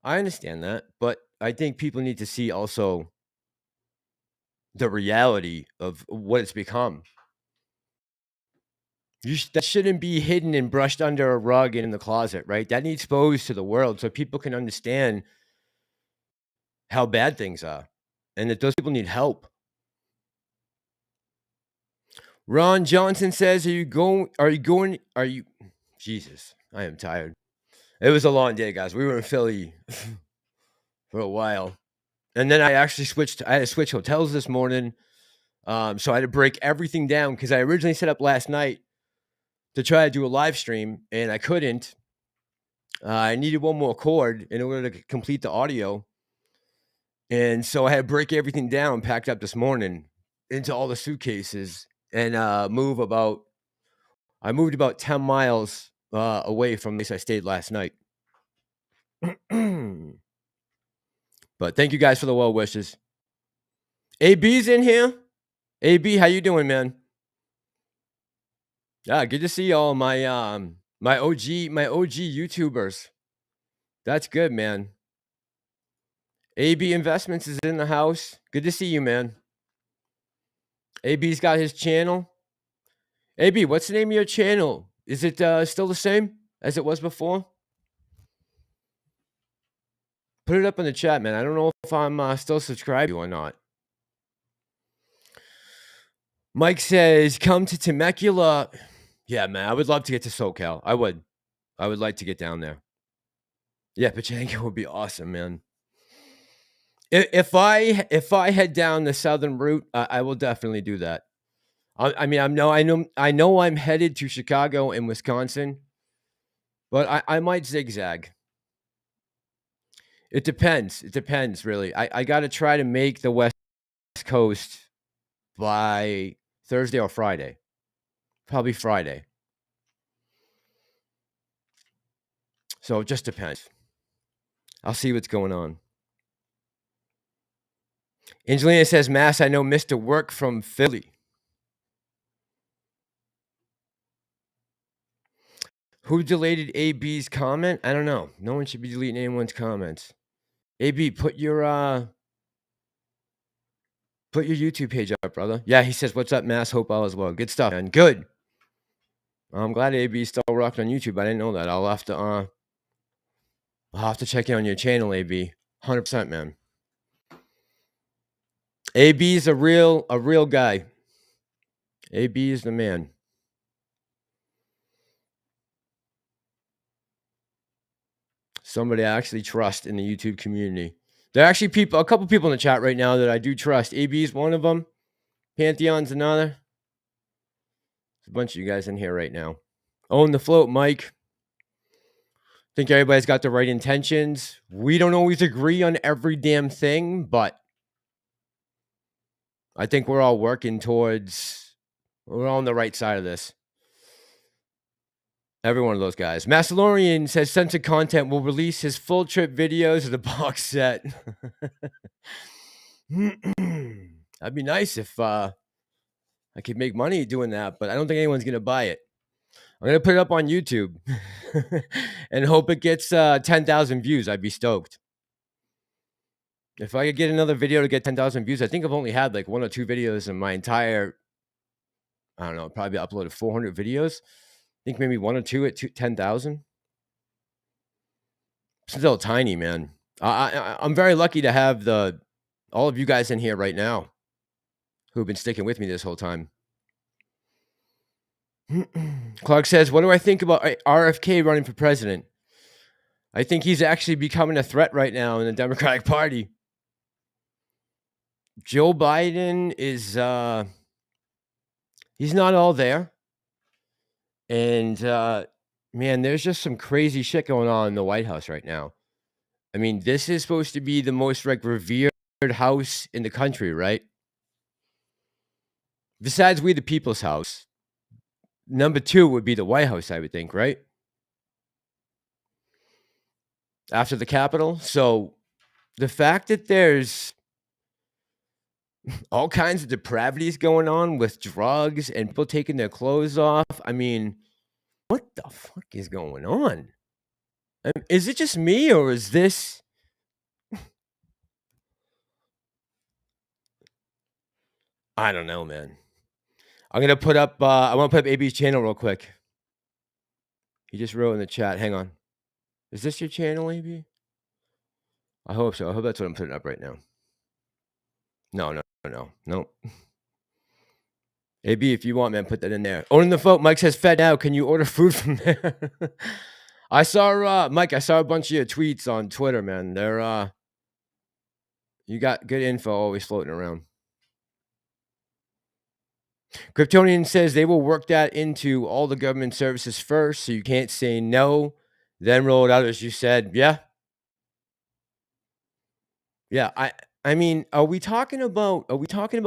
I understand that, but I think people need to see also the reality of what it's become. That shouldn't be hidden and brushed under a rug and in the closet, right? That needs exposed to the world so people can understand how bad things are and that those people need help. Ron Johnson says, are you Jesus, I am tired. It was a long day, guys. We were in Philly for a while. And then I had to switch hotels this morning. So I had to break everything down because I originally set up last night to try to do a live stream and I couldn't. I needed one more cord in order to complete the audio. And so I had to break everything down, packed up this morning into all the suitcases and moved about 10 miles away from the place I stayed last night. But thank you guys for the well wishes. AB's in here. AB, how you doing, man? Yeah, good to see all my my OG YouTubers. That's good, man. AB Investments is in the house. Good to see you, man. AB's got his channel. AB, what's the name of your channel? Is it still the same as it was before? Put it up in the chat, man. I don't know if I'm still subscribed to you or not. Mike says, come to Temecula. Yeah, man, I would love to get to SoCal. I would like to get down there. Yeah, Pachanka would be awesome, man. If I head down the southern route, I will definitely do that. I mean, I know I'm headed to Chicago and Wisconsin, but I might zigzag. It depends. It depends, really. I got to try to make the West Coast by Thursday or Friday. Probably Friday. So it just depends. I'll see what's going on. Angelina says, Mass, I know Mr. Work from Philly. Who deleted AB's comment? I don't know. No one should be deleting anyone's comments. AB, put your YouTube page up, brother. Yeah, he says, what's up, Mass? Hope all is well. Good stuff, man. Good. I'm glad AB's still rocking on YouTube. I didn't know that. I'll have to check in on your channel, AB. 100%, man. AB is a real guy. AB is the man. Somebody I actually trust in the YouTube community. There are actually a couple people in the chat right now that I do trust. AB is one of them. Pantheon's another. There's a bunch of you guys in here right now. Own the float, Mike. Think everybody's got the right intentions. We don't always agree on every damn thing, but I think we're all working towards, we're all on the right side of this. Every one of those guys. Massalorian says Censored Content will release his full trip videos of the box set. That'd be nice if I could make money doing that, but I don't think anyone's going to buy it. I'm going to put it up on YouTube and hope it gets 10,000 views. I'd be stoked. If I could get another video to get 10,000 views, I think I've only had like 1 or 2 videos in my entire, I don't know, probably uploaded 400 videos. I think maybe 1 or 2 at 10,000. Still tiny, man. I'm very lucky to have all of you guys in here right now who've been sticking with me this whole time. Clark says, what do I think about RFK running for president? I think he's actually becoming a threat right now in the Democratic Party. Joe Biden is, he's not all there. And, man, there's just some crazy shit going on in the White House right now. I mean, this is supposed to be the most like revered house in the country, right? Besides we the people's house. Number 2 would be the White House, I would think, right? After the Capitol. So the fact that there's all kinds of depravities going on with drugs and people taking their clothes off. I mean, what the fuck is going on? Is it just me or is this? I don't know, man. I'm going to put up, I want to put up AB's channel real quick. He just wrote in the chat. Hang on. Is this your channel, AB? I hope so. I hope that's what I'm putting up right now. No. Nope. AB, if you want, man, put that in there. Owning the Float. Mike says, Fed now. Can you order food from there? I saw, Mike, I saw a bunch of your tweets on Twitter, man. They're, you got good info always floating around. Kryptonian says they will work that into all the government services first, so you can't say no, then roll it out, as you said. Yeah. Yeah, I mean, are we talking about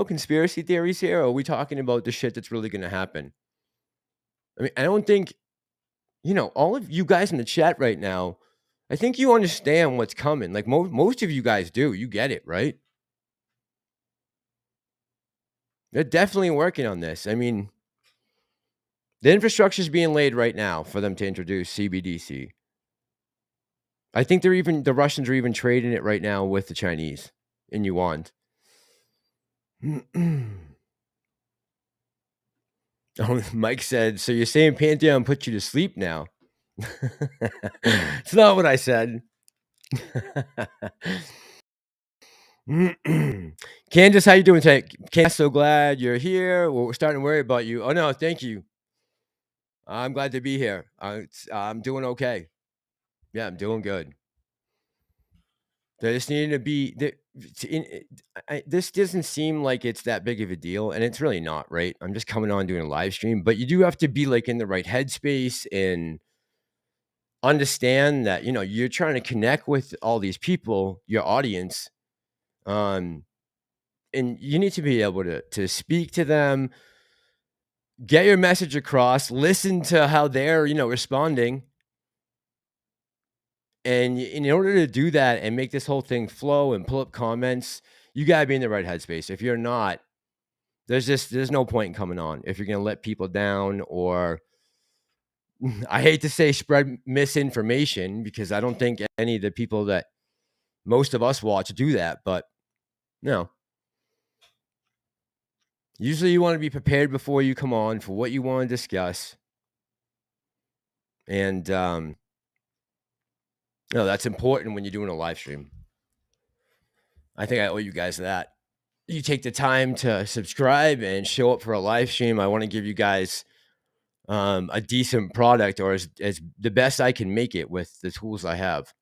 conspiracy theories here, or are we talking about the shit that's really gonna happen? I mean, I don't think, all of you guys in the chat right now, I think you understand what's coming. Like most of you guys do. You get it, right? They're definitely working on this. I mean, the infrastructure is being laid right now for them to introduce CBDC. I think the Russians are even trading it right now with the Chinese in yuan. Oh, Mike said, so you're saying Pantheon put you to sleep now? It's not what I said. Candace, how you doing today? Candace, so glad you're here. Well, we're starting to worry about you. Oh, no, thank you. I'm glad to be here. I'm doing okay. Yeah, I'm doing good. There just needed to be this doesn't seem like it's that big of a deal, and it's really not, right? I'm just coming on doing a live stream, but you do have to be like in the right headspace and understand that you're trying to connect with all these people, your audience, and you need to be able to speak to them, get your message across, listen to how they're responding. And in order to do that and make this whole thing flow and pull up comments, you gotta be in the right headspace. If you're not, there's no point in coming on if you're gonna let people down, or I hate to say spread misinformation, because I don't think any of the people that most of us watch do that, but no. Usually you want to be prepared before you come on for what you want to discuss. And that's important when you're doing a live stream. I think I owe you guys that. you take the time to subscribe and show up for a live stream. I want to give you guys a decent product, or as the best I can make it with the tools I have.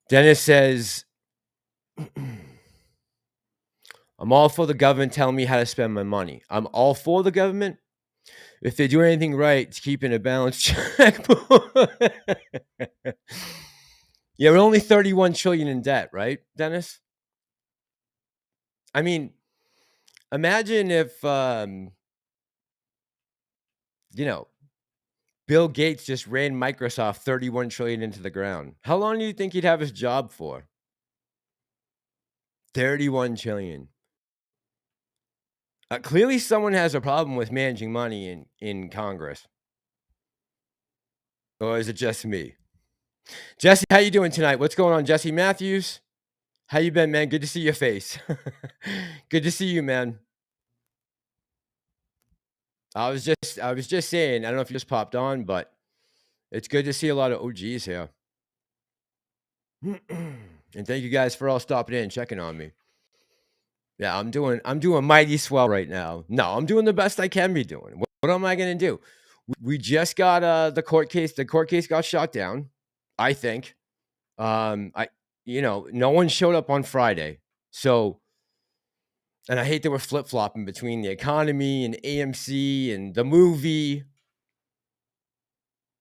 Dennis says, I'm all for the government telling me how to spend my money. I'm all for the government if they do anything right to keep in a balanced checkbook. Yeah, we're only 31 trillion in debt, right, Dennis? I mean, imagine if Bill Gates just ran Microsoft 31 trillion into the ground. How long do you think he'd have his job for? 31 trillion. Clearly someone has a problem with managing money in Congress. Or is it just me? Jesse, how you doing tonight? What's going on, Jesse Matthews? How you been, man? Good to see your face. Good to see you, man. I was just saying, I don't know if you just popped on, but it's good to see a lot of OGs here. And thank you guys for all stopping in and checking on me. Yeah, I'm doing mighty swell right now. No, I'm doing the best I can be doing. What am I gonna do? We just got the court case. The court case got shot down, I think. No one showed up on Friday. So, and I hate that we're flip-flopping between the economy and AMC and the movie.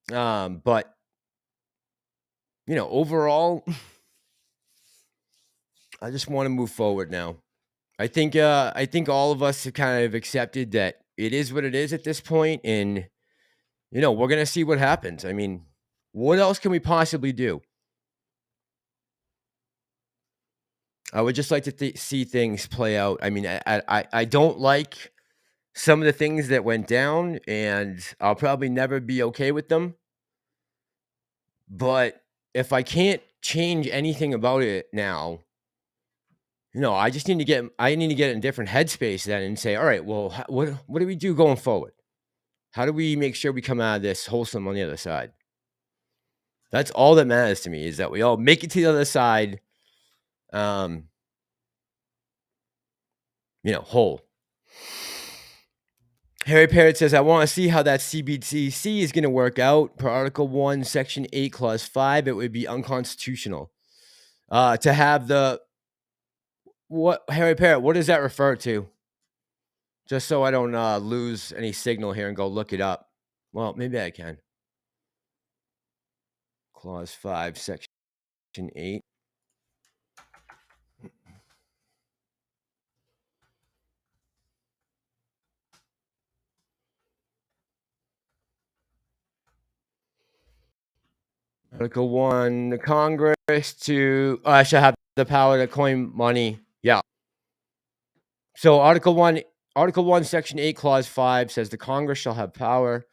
But overall, I just want to move forward now. I think all of us have kind of accepted that it is what it is at this point, and we're gonna see what happens. I mean, what else can we possibly do? I would just like to see things play out. I mean, I don't like some of the things that went down, and I'll probably never be okay with them. But if I can't change anything about it now, I just need to get in a different headspace then and say, all right, well, what do we do going forward? How do we make sure we come out of this wholesome on the other side? That's all that matters to me, is that we all make it to the other side, whole. Harry Parrott says, I want to see how that CBDC is going to work out. Per Article 1, Section 8, Clause 5, it would be unconstitutional. To have Harry Parrott, what does that refer to? Just so I don't lose any signal here and go look it up. Well, maybe I can. Clause 5, Section 8. Article 1, the Congress shall have the power to coin money. Yeah. So Article 1, Section 8, Clause 5 says the Congress shall have power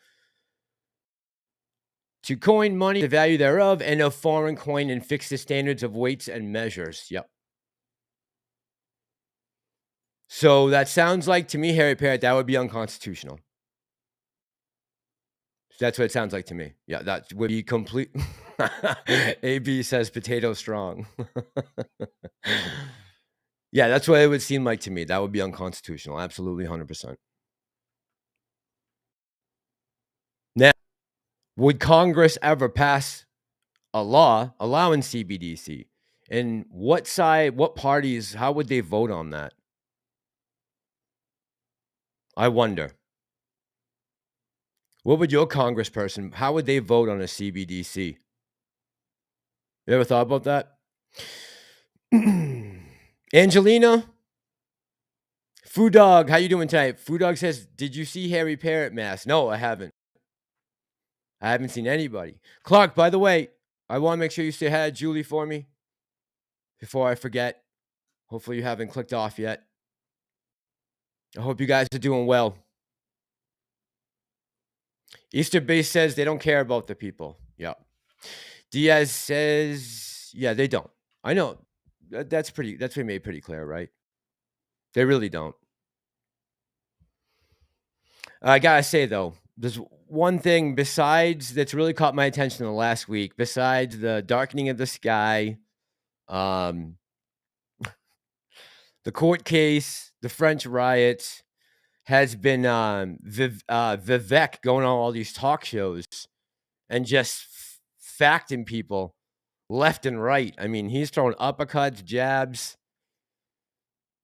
to coin money, the value thereof, and of foreign coin, and fix the standards of weights and measures. Yep. So that sounds like to me, Harry Parrott, that would be unconstitutional. That's what it sounds like to me. Yeah, that would be complete. AB says potato strong. Yeah, that's what it would seem like to me. That would be unconstitutional. Absolutely, 100%. Now, would Congress ever pass a law allowing CBDC? And what parties, how would they vote on that? I wonder. What would your congressperson, how would they vote on a CBDC? You ever thought about that? Angelina? Food Dog, how you doing tonight? Food Dog says, did you see Harry Parrott mask? No, I haven't. I haven't seen anybody. Clark, by the way, I want to make sure you say hi to Julie for me before I forget. Hopefully you haven't clicked off yet. I hope you guys are doing well. Easter Base says they don't care about the people. Yeah. Diaz says, yeah, they don't. I know. That's been made pretty clear, right? They really don't. I gotta say, though, there's one thing that's really caught my attention in the last week, besides the darkening of the sky Um, the court case, the French riots, has been Vivek going on all these talk shows and just facting people left and right. I mean, he's throwing uppercuts, jabs.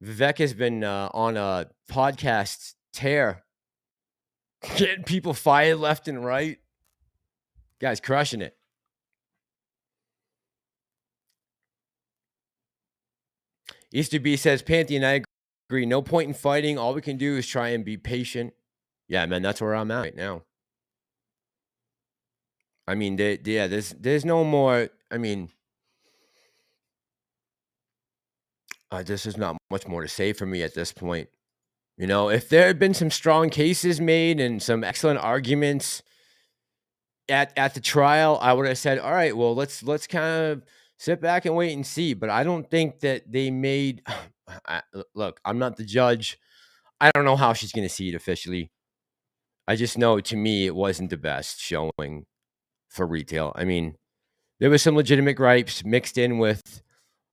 Vivek has been on a podcast tear, getting people fired left and right. Guy's crushing it. Easter B says, Pantheon, I agree. No point in fighting. All we can do is try and be patient. Yeah, man, that's where I'm at right now. I mean, there's no more. I mean, this is not much more to say for me at this point. You know, if there had been some strong cases made and some excellent arguments at the trial, I would have said, all right, well, let's kind of sit back and wait and see. But I don't think that they made. Look, I'm not the judge. I don't know how she's going to see it officially. I just know, to me, it wasn't the best showing for retail. I mean, there was some legitimate gripes mixed in with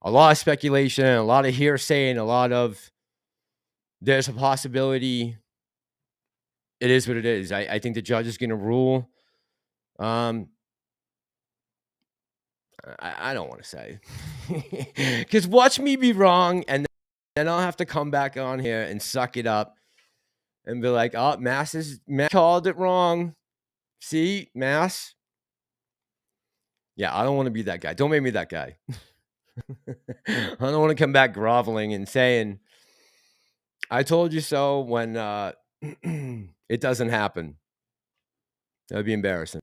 a lot of speculation, a lot of hearsay, and a lot of there's a possibility. It is what it is. I think the judge is going to rule. I don't want to say, because watch me be wrong, and then I'll have to come back on here and suck it up and be like, "Oh, Mass called it wrong. See, Mass." Yeah, I don't want to be that guy. Don't make me that guy. I don't want to come back groveling and saying, "I told you so," when it doesn't happen. That would be embarrassing.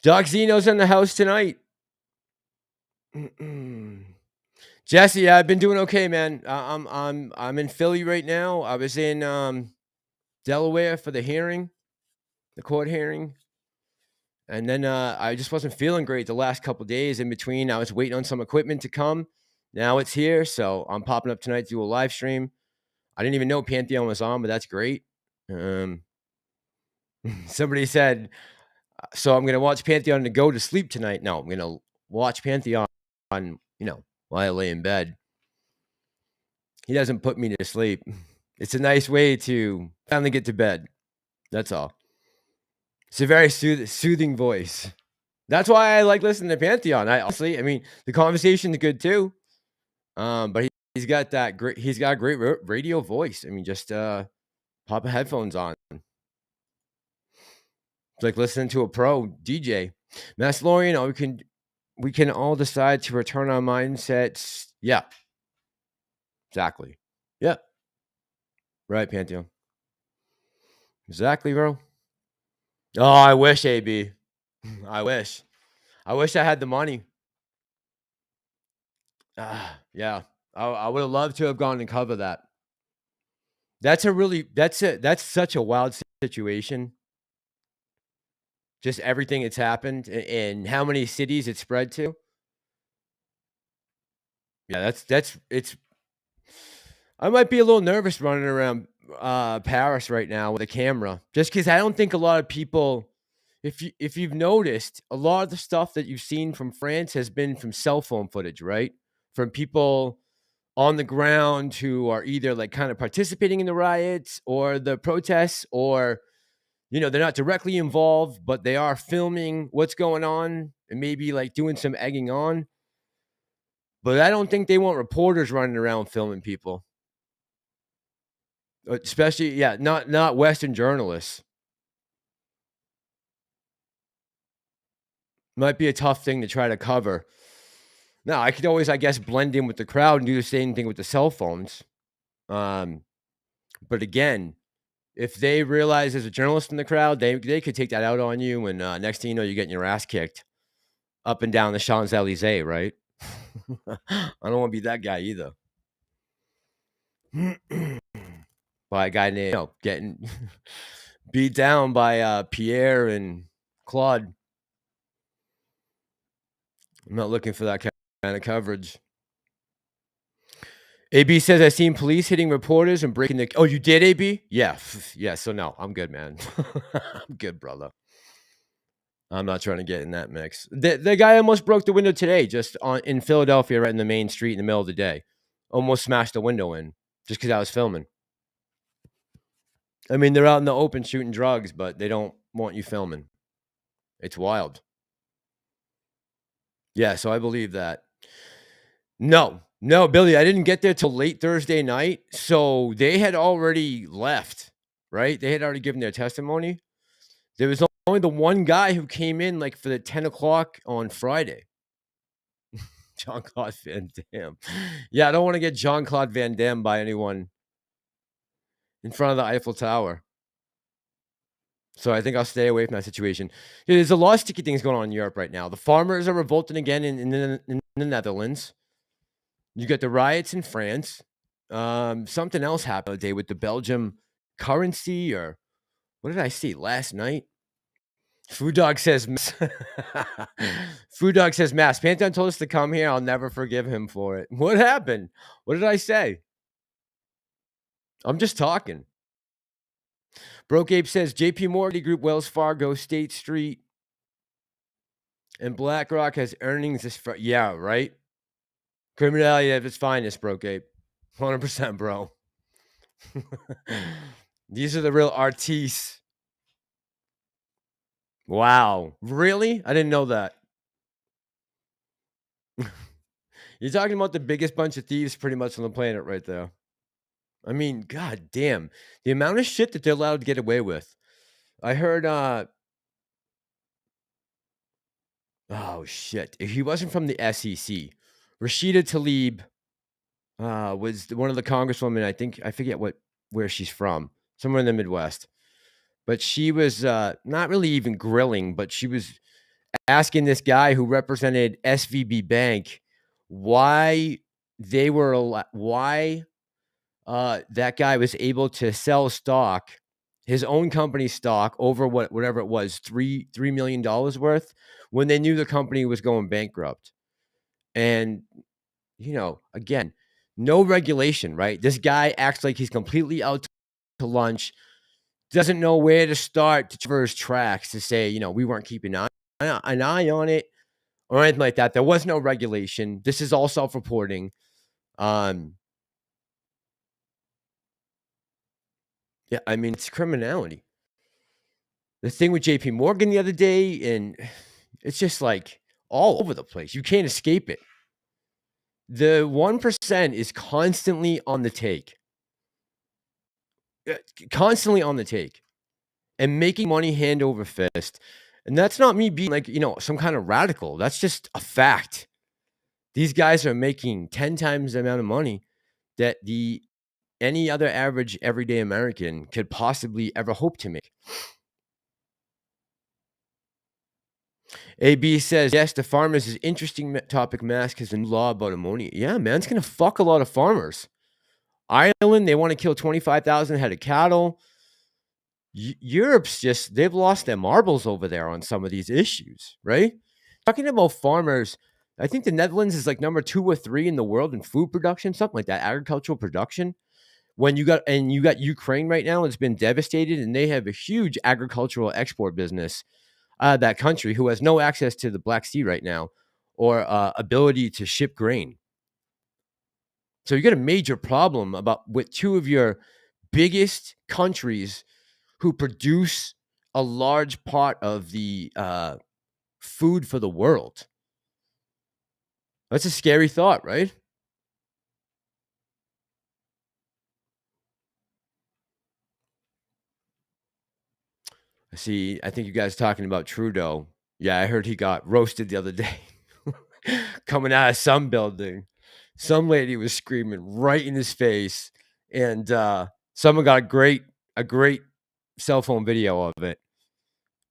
Doc Zeno's in the house tonight. Jesse, I've been doing okay, man. I'm in Philly right now. I was in Delaware for the hearing, the court hearing, and then I just wasn't feeling great the last couple days. In between, I was waiting on some equipment to come. Now it's here, so I'm popping up tonight to do a live stream. I didn't even know Pantheon was on, but that's great. Somebody said, so I'm gonna watch Pantheon to go to sleep tonight. No, I'm gonna watch Pantheon on, while I lay in bed. He doesn't put me to sleep. It's a nice way to finally get to bed. That's all. It's a very soothing voice. That's why I like listening to Pantheon. I mean, the conversation's good too. But he's got that great. He's got a great radio voice. I mean, just pop headphones on. It's like listening to a pro DJ. Massalorian, we can all decide to return our mindsets. Yeah. Exactly. Yeah. Right, Pantheon. Exactly, bro. Oh, I wish, AB. I wish I had the money. Yeah. I would have loved to have gone and cover that. That's such a wild situation. Just everything that's happened and how many cities it spread to. Yeah, it's. I might be a little nervous running around Paris right now with a camera, just because I don't think a lot of people. If you've noticed, a lot of the stuff that you've seen from France has been from cell phone footage, right? From people on the ground who are either like kind of participating in the riots or the protests, or they're not directly involved, but they are filming what's going on and maybe like doing some egging on. But I don't think they want reporters running around filming people. Especially, not Western journalists. Might be a tough thing to try to cover. Now, I could always, I guess, blend in with the crowd and do the same thing with the cell phones. But again, if they realize there's a journalist in the crowd, they could take that out on you, and next thing you know, you're getting your ass kicked up and down the Champs-Elysees, right? I don't want to be that guy either. By a guy named, getting beat down by Pierre and Claude. I'm not looking for that kind of coverage. AB says, I've seen police hitting reporters and breaking the... Oh, you did, AB? Yeah. Yeah, so no, I'm good, man. I'm good, brother. I'm not trying to get in that mix. The guy almost broke the window today, just in Philadelphia, right in the main street in the middle of the day. Almost smashed the window in just because I was filming. I mean, they're out in the open shooting drugs, but they don't want you filming. It's wild. Yeah, so I believe that. No, no, Billy, I didn't get there till late Thursday night. So they had already left, right? They had already given their testimony. There was only the one guy who came in like for the 10 o'clock on Friday. Jean-Claude Van Damme. Yeah, I don't want to get Jean-Claude Van Damme by anyone in front of the Eiffel Tower. So I think I'll stay away from that situation. Yeah, there's a lot of sticky things going on in Europe right now. The farmers are revolting again in the Netherlands. You got the riots in France. Something else happened today with the Belgium currency, or what did I see last night? Food Dog says Food Dog says Mass. Pantheon told us to come here. I'll never forgive him for it. What happened? What did I say? I'm just talking. Broke Ape says JP Morgan Group, Wells Fargo, State Street, and BlackRock has earnings this yeah, right? Criminality at its finest, Broke Ape. 100%, bro. These are the real artistes. Wow. Really? I didn't know that. You're talking about the biggest bunch of thieves pretty much on the planet right there. I mean, god damn. The amount of shit that they're allowed to get away with. I heard oh shit. If he wasn't from the SEC, Rashida Tlaib was one of the congresswomen. I forget where she's from. Somewhere in the Midwest. But she was not really even grilling, but she was asking this guy who represented SVB Bank why that guy was able to sell stock, his own company stock, over whatever it was, $3 million worth, when they knew the company was going bankrupt. And again, no regulation, right? This guy acts like he's completely out to lunch, doesn't know where to start to traverse tracks to say, we weren't keeping an eye on it or anything like that. There was no regulation. This is all self-reporting. Yeah, I mean, it's criminality. The thing with JP Morgan the other day, and it's just like all over the place. You can't escape it. The 1% is constantly on the take. Constantly on the take. And making money hand over fist. And that's not me being like, some kind of radical. That's just a fact. These guys are making 10 times the amount of money that any other average everyday American could possibly ever hope to make. AB says, yes, the farmers is interesting topic, Mask, because the new law about ammonia. Yeah, man, it's going to fuck a lot of farmers. Ireland, they want to kill 25,000 head of cattle. Europe's they've lost their marbles over there on some of these issues, right? Talking about farmers, I think the Netherlands is like number 2 or 3 in the world in food production, something like that, agricultural production. When you got Ukraine right now, it's been devastated, and they have a huge agricultural export business out of that country, who has no access to the Black Sea right now or ability to ship grain. So you got a major problem with 2 of your biggest countries who produce a large part of the food for the world. That's a scary thought, right? I think you guys are talking about Trudeau. Yeah, I heard he got roasted the other day. Coming out of some building. Some lady was screaming right in his face. And someone got a great cell phone video of it.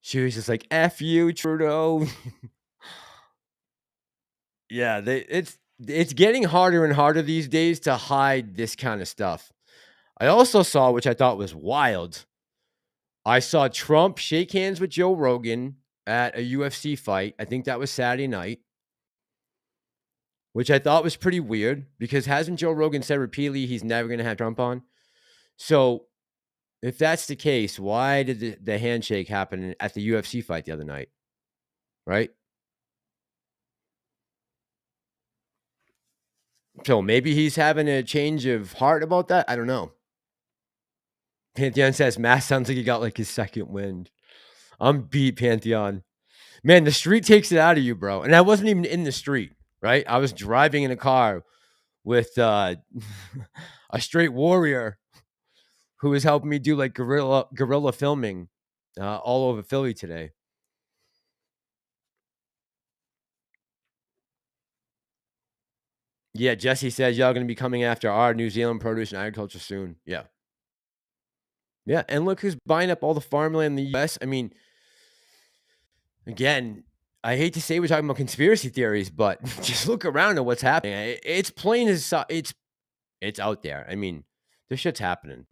She was just like, F you, Trudeau. Yeah, it's getting harder and harder these days to hide this kind of stuff. I also saw, which I thought was wild, I saw Trump shake hands with Joe Rogan at a UFC fight. I think that was Saturday night, which I thought was pretty weird because hasn't Joe Rogan said repeatedly he's never going to have Trump on? So if that's the case, why did the handshake happen at the UFC fight the other night? right? So maybe he's having a change of heart about that. I don't know. Pantheon says Mass sounds like he got like his second wind. I'm beat, Pantheon. Man, the street takes it out of you, bro. And I wasn't even in the street, right? I was driving in a car with a straight warrior who was helping me do like guerrilla filming all over Philly today. Yeah, Jesse says y'all gonna be coming after our New Zealand produce and agriculture soon. Yeah. Yeah, and look who's buying up all the farmland in the US. I mean, again, I hate to say we're talking about conspiracy theories, but just look around at what's happening. It's plain as it's out there. I mean, this shit's happening.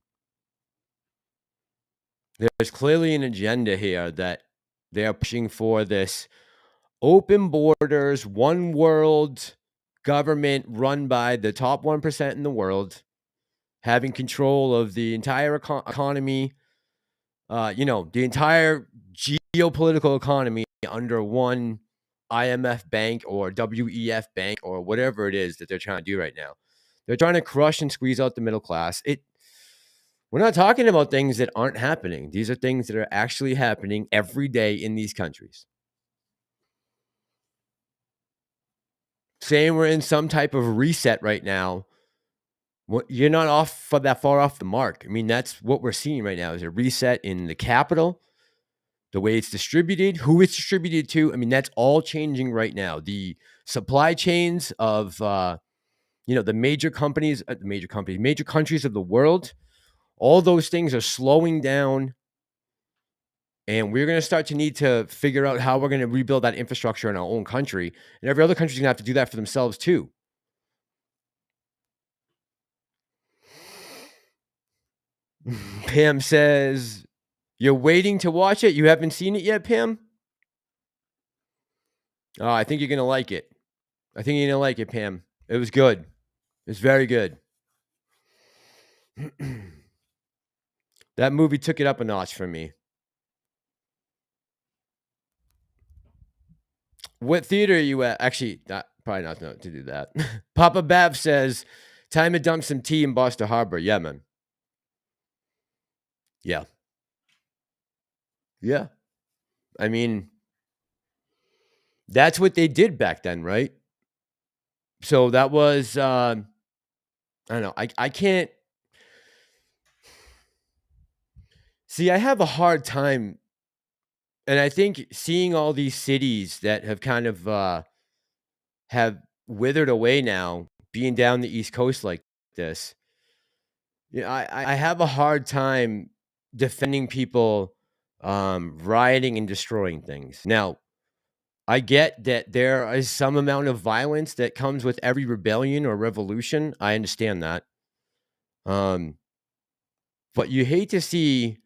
There's clearly an agenda here that they're pushing for this open borders, one world government run by the top 1% in the world, having control of the entire economy, the entire geopolitical economy under one IMF bank or WEF bank or whatever it is that they're trying to do right now. They're trying to crush and squeeze out the middle class. We're not talking about things that aren't happening. These are things that are actually happening every day in these countries. Saying we're in some type of reset right now, you're not that far off the mark. I mean, that's what we're seeing right now is a reset in the capital, the way it's distributed, who it's distributed to. I mean, that's all changing right now. The supply chains of, the major countries of the world, all those things are slowing down. And we're going to start to need to figure out how we're going to rebuild that infrastructure in our own country. And every other country's going to have to do that for themselves too. Pam says, you're waiting to watch it? You haven't seen it yet, Pam? Oh, I think you're going to like it. I think you're going to like it, Pam. It was good. It's very good. That movie took it up a notch for me. What theater are you at? Actually, probably not to do that. Papa Bav says, time to dump some tea in Boston Harbor. Yeah, man. Yeah. Yeah. I mean, that's what they did back then, right? So that was, I don't know. I can't. See, I have a hard time. And I think seeing all these cities that have kind of have withered away now, being down the East Coast like this, I have a hard time defending people rioting and destroying things. Now, I get that there is some amount of violence that comes with every rebellion or revolution. I understand that. But you hate to see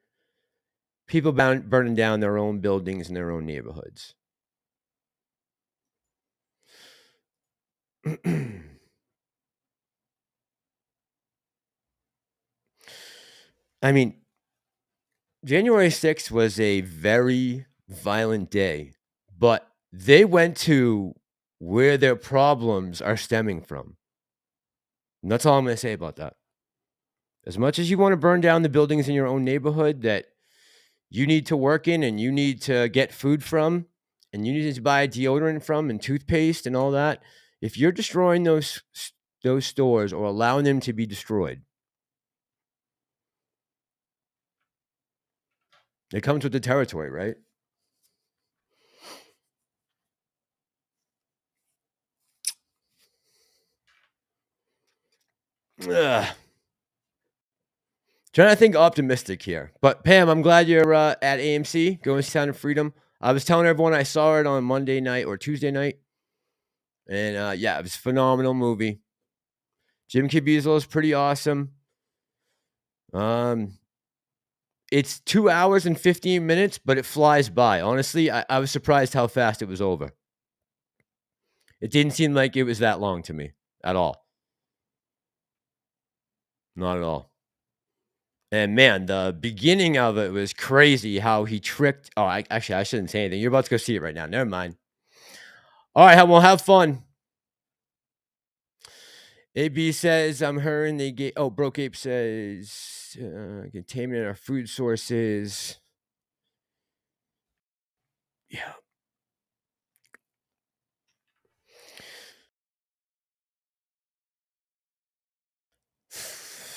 people burning down their own buildings in their own neighborhoods. I mean, January 6th was a very violent day, but they went to where their problems are stemming from. And that's all I'm going to say about that. As much as you want to burn down the buildings in your own neighborhood that you need to work in and you need to get food from and you need to buy deodorant from and toothpaste and all that, if you're destroying those stores or allowing them to be destroyed, it comes with the territory, right? Ugh. Trying to think optimistic here. But Pam, I'm glad you're at AMC, going to Sound of Freedom. I was telling everyone I saw it on Monday night or Tuesday night. And yeah, it was a phenomenal movie. Jim Caviezel is pretty awesome. It's 2 hours and 15 minutes, but it flies by. Honestly, I was surprised how fast it was over. It didn't seem like it was that long to me at all. Not at all. And man, the beginning of it was crazy how he tricked. Oh, I shouldn't say anything. You're about to go see it right now. Never mind. All right, well, have fun. AB says, I'm hearing they get. Oh, Broke Ape says, contaminant our food sources. Yeah.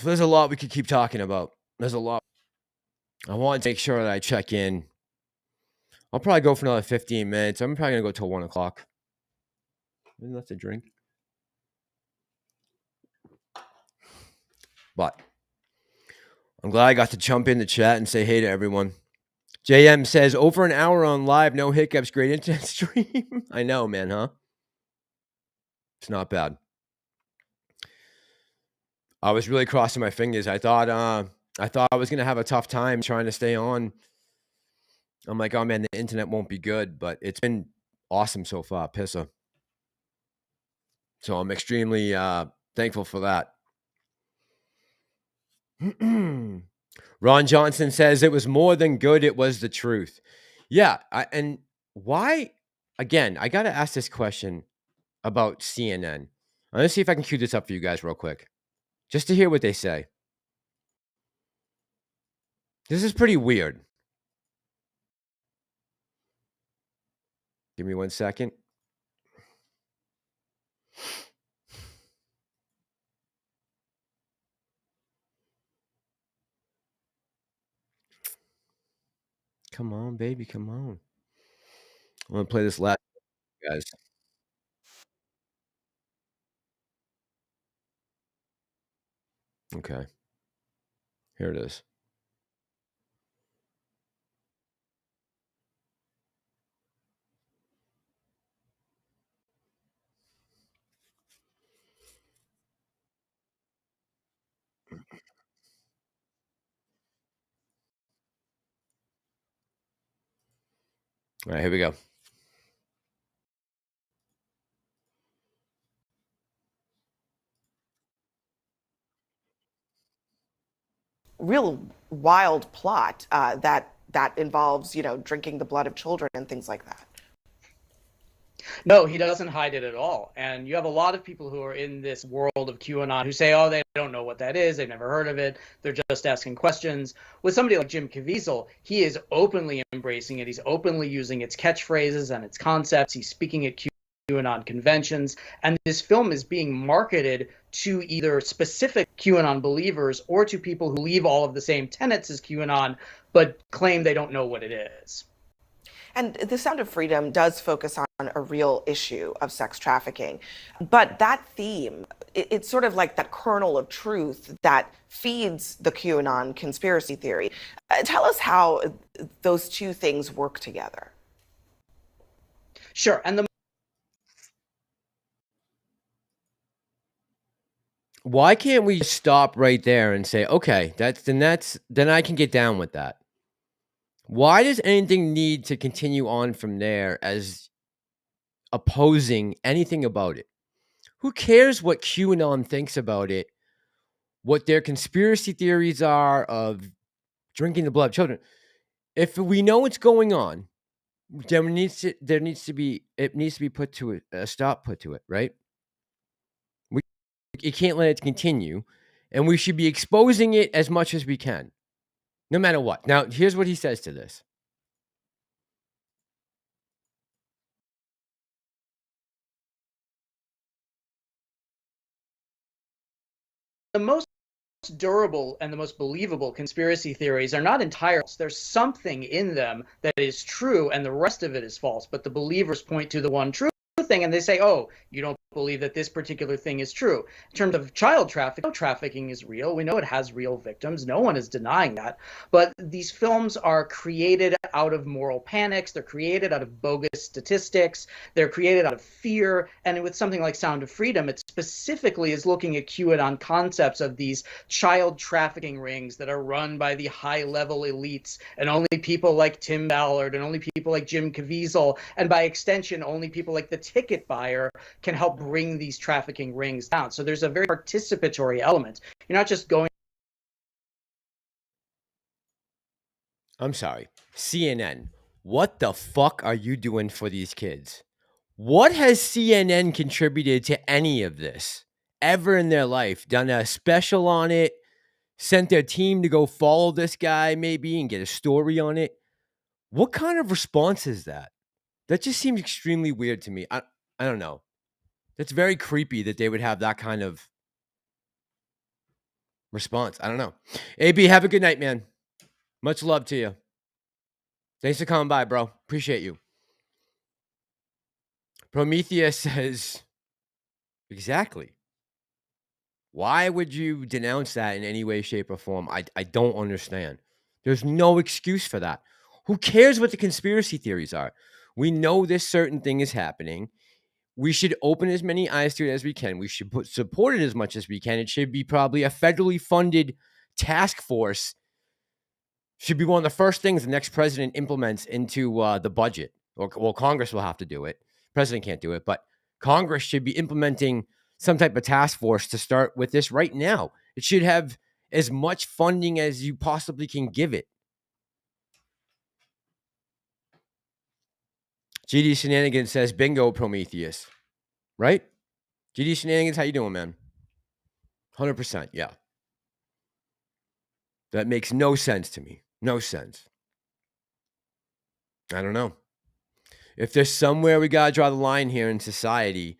There's a lot we could keep talking about. There's a lot. I want to make sure that I check in. I'll probably go for another 15 minutes. I'm probably going to go till 1 o'clock. Enough to drink. But I'm glad I got to jump in the chat and say hey to everyone. JM says, over an hour on live, no hiccups, great internet stream. I know, man, huh? It's not bad. I was really crossing my fingers. I thought I was gonna have a tough time trying to stay on. I'm like, oh man, the internet won't be good, but it's been awesome so far, pissa. So I'm extremely thankful for that. Ron Johnson says it was more than good, it was the truth. Yeah, and why? Again, I got to ask this question about CNN. I'm gonna see if I can cue this up for you guys real quick, just to hear what they say. This is pretty weird. Give me 1 second. Come on, baby, come on. I'm gonna play this last, guys. Okay, here it is. All right, here we go. Real wild plot that involves, drinking the blood of children and things like that. No, he doesn't hide it at all. And you have a lot of people who are in this world of QAnon who say, oh, they don't know what that is. They've never heard of it. They're just asking questions. With somebody like Jim Caviezel, he is openly embracing it. He's openly using its catchphrases and its concepts. He's speaking at QAnon conventions. And this film is being marketed to either specific QAnon believers or to people who believe all of the same tenets as QAnon, but claim they don't know what it is. And The Sound of Freedom does focus on a real issue of sex trafficking. But that theme, it's sort of like that kernel of truth that feeds the QAnon conspiracy theory. Tell us how those two things work together. Sure. And Why can't we stop right there and say, okay, then I can get down with that? Why does anything need to continue on from there as opposing anything about it? Who cares what QAnon thinks about it? What their conspiracy theories are of drinking the blood of children? If we know what's going on, then it needs to be put to a stop put to it, right? You can't let it continue, and we should be exposing it as much as we can, no matter what. Now, here's what he says to this. the most durable and the most believable conspiracy theories are not entirely. There's something in them that is true and the rest of it is false, but the believers point to the one true thing and they say, oh, you don't believe that this particular thing is true. In terms of child trafficking is real. We know it has real victims. No one is denying that. But these films are created out of moral panics. They're created out of bogus statistics. They're created out of fear. And with something like Sound of Freedom, it specifically is looking at QAnon concepts of these child trafficking rings that are run by the high-level elites and only people like Tim Ballard and only people like Jim Caviezel, and by extension, only people like the ticket buyer can help bring these trafficking rings down. So there's a very participatory element. You're not just going. I'm sorry, CNN. What the fuck are you doing for these kids? What has CNN contributed to any of this ever in their life? Done a special on it? Sent their team to go follow this guy maybe and get a story on it? What kind of response is that? That just seems extremely weird to me. I don't know. That's very creepy that they would have that kind of response. I don't know. AB, have a good night, man. Much love to you. Thanks for coming by, bro. Appreciate you. Prometheus says, exactly. Why would you denounce that in any way, shape, or form? I don't understand. There's no excuse for that. Who cares what the conspiracy theories are? We know this certain thing is happening. We should open as many eyes to it as we can. We should support it as much as we can. It should be probably a federally funded task force. Should be one of the first things the next president implements into the budget. Well, Congress will have to do it. President can't do it, but Congress should be implementing some type of task force to start with this right now. It should have as much funding as you possibly can give it. GD Shenanigans says, bingo, Prometheus. Right? GD Shenanigans, how you doing, man? 100%, yeah. That makes no sense to me. No sense. I don't know. If there's somewhere we got to draw the line here in society,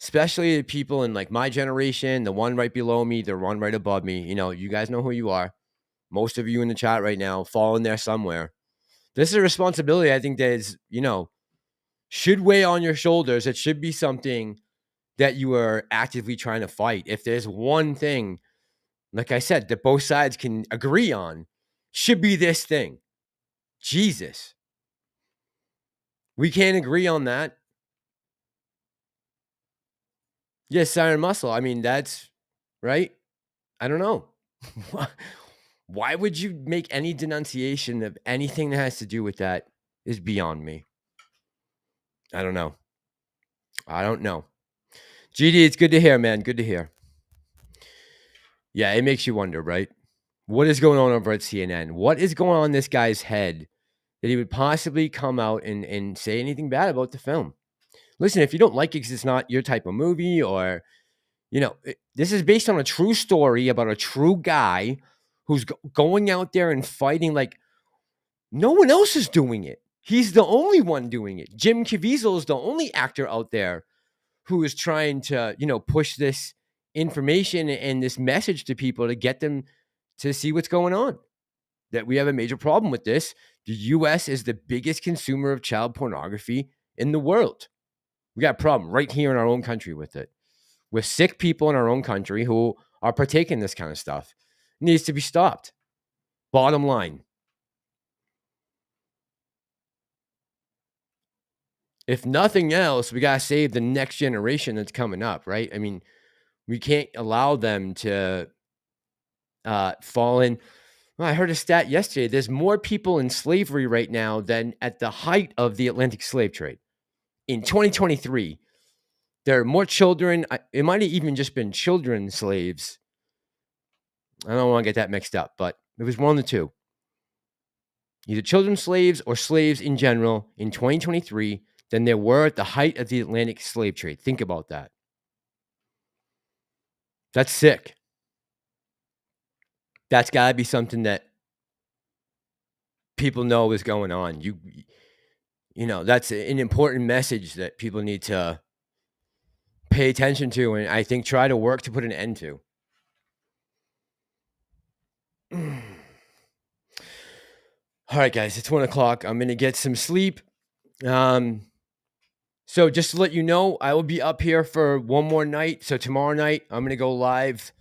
especially the people in like my generation, the one right below me, the one right above me, you guys know who you are. Most of you in the chat right now fall in there somewhere. This is a responsibility I think that is, should weigh on your shoulders. It should be something that you are actively trying to fight. If there's one thing, like I said, that both sides can agree on, should be this thing. Jesus. We can't agree on that. Yes, Siren Muscle. I mean, that's right. I don't know. Why would you make any denunciation of anything that has to do with that is beyond me. I don't know. GD, it's good to hear, man. Good to hear. Yeah, it makes you wonder, right? What is going on over at CNN? What is going on in this guy's head that he would possibly come out and say anything bad about the film? Listen, if you don't like it because it's not your type of movie, or, this is based on a true story about a true guy who's going out there and fighting like no one else is doing it. He's the only one doing it. Jim Caviezel is the only actor out there who is trying to, push this information and this message to people to get them to see what's going on. That we have a major problem with this. The U.S. is the biggest consumer of child pornography in the world. We got a problem right here in our own country with it. With sick people in our own country who are partaking this kind of stuff. It needs to be stopped. Bottom line. If nothing else, we got to save the next generation that's coming up, right? I mean, we can't allow them to fall in. Well, I heard a stat yesterday. There's more people in slavery right now than at the height of the Atlantic slave trade. In 2023, there are more children. It might have even just been children slaves. I don't want to get that mixed up, but it was one of the two. Either children slaves or slaves in general in 2023 than there were at the height of the Atlantic slave trade. Think about that. That's sick. That's got to be something that people know is going on. That's an important message that people need to pay attention to, and I think try to work to put an end to. All right, guys, it's 1 o'clock. I'm going to get some sleep. So just to let you know, I will be up here for one more night. So tomorrow night, I'm going to go live.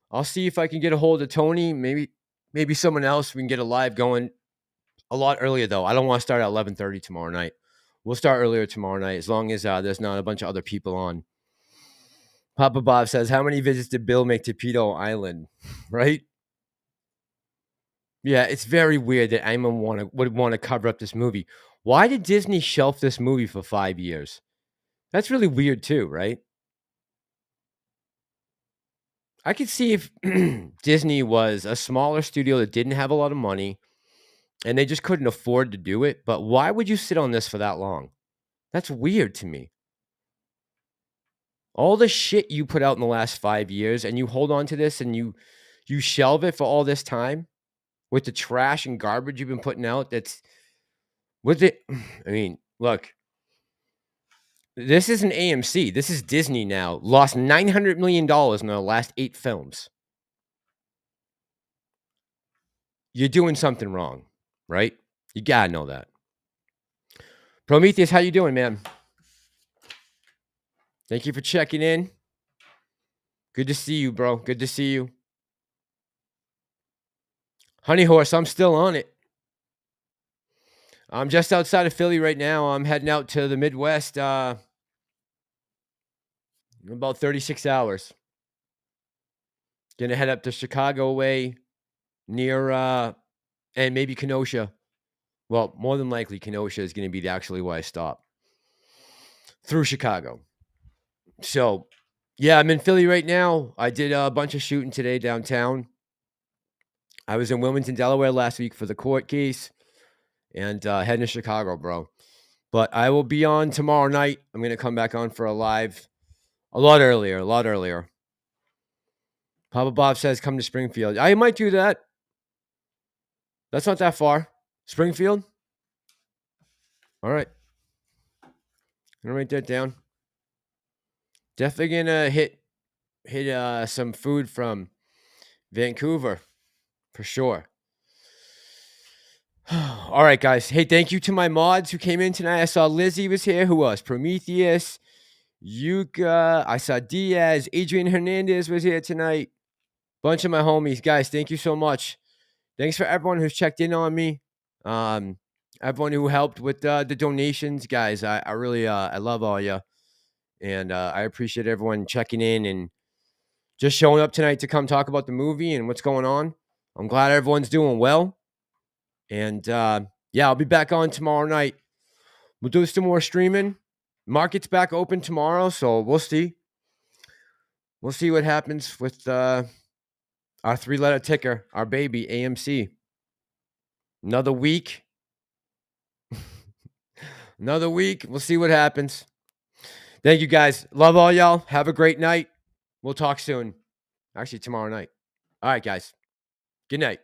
I'll see if I can get a hold of Tony. Maybe someone else. We can get a live going a lot earlier, though. I don't want to start at 11:30 tomorrow night. We'll start earlier tomorrow night, as long as there's not a bunch of other people on. Papa Bob says, how many visits did Bill make to Pedo Island? Right? Yeah, it's very weird that anyone would want to cover up this movie. Why did Disney shelf this movie for 5 years? That's really weird too, right? I could see if Disney was a smaller studio that didn't have a lot of money and they just couldn't afford to do it. But why would you sit on this for that long? That's weird to me. All the shit you put out in the last 5 years, and you hold on to this, and you shelve it for all this time with the trash and garbage you've been putting out. That's with it. I mean, look, this isn't AMC. This is Disney now. Lost $900 million in their last 8 films. You're doing something wrong, right? You gotta know that. Prometheus, how you doing, man? Thank you for checking in. Good to see you, bro. Good to see you. Honey Horse, I'm still on it. I'm just outside of Philly right now. I'm heading out to the Midwest in about 36 hours. Gonna head up to Chicago way near and maybe Kenosha. Well, more than likely Kenosha is gonna be actually where I stop. Through Chicago. So yeah, I'm in Philly right now. I did a bunch of shooting today downtown. I was in Wilmington, Delaware last week for the court case, and heading to Chicago, bro. But I will be on tomorrow night. I'm going to come back on for a live a lot earlier. Papa Bob says come to Springfield. I might do that. That's not that far. Springfield? All right. I'm going to write that down. Definitely going to hit some food from Vancouver for sure. All right, guys. Hey, thank you to my mods who came in tonight. I saw Lizzie was here. Who else? Prometheus, Yuka. I saw Diaz. Adrian Hernandez was here tonight. Bunch of my homies. Guys, thank you so much. Thanks for everyone who's checked in on me. Everyone who helped with the donations. Guys, I really I love all you. And I appreciate everyone checking in and just showing up tonight to come talk about the movie and what's going on. I'm glad everyone's doing well. And yeah, I'll be back on tomorrow night. We'll do some more streaming. Market's back open tomorrow, so we'll see. We'll see what happens with our 3-letter ticker, our baby, AMC. Another week. Another week. We'll see what happens. Thank you, guys. Love all y'all. Have a great night. We'll talk soon. Actually, tomorrow night. All right, guys. Good night.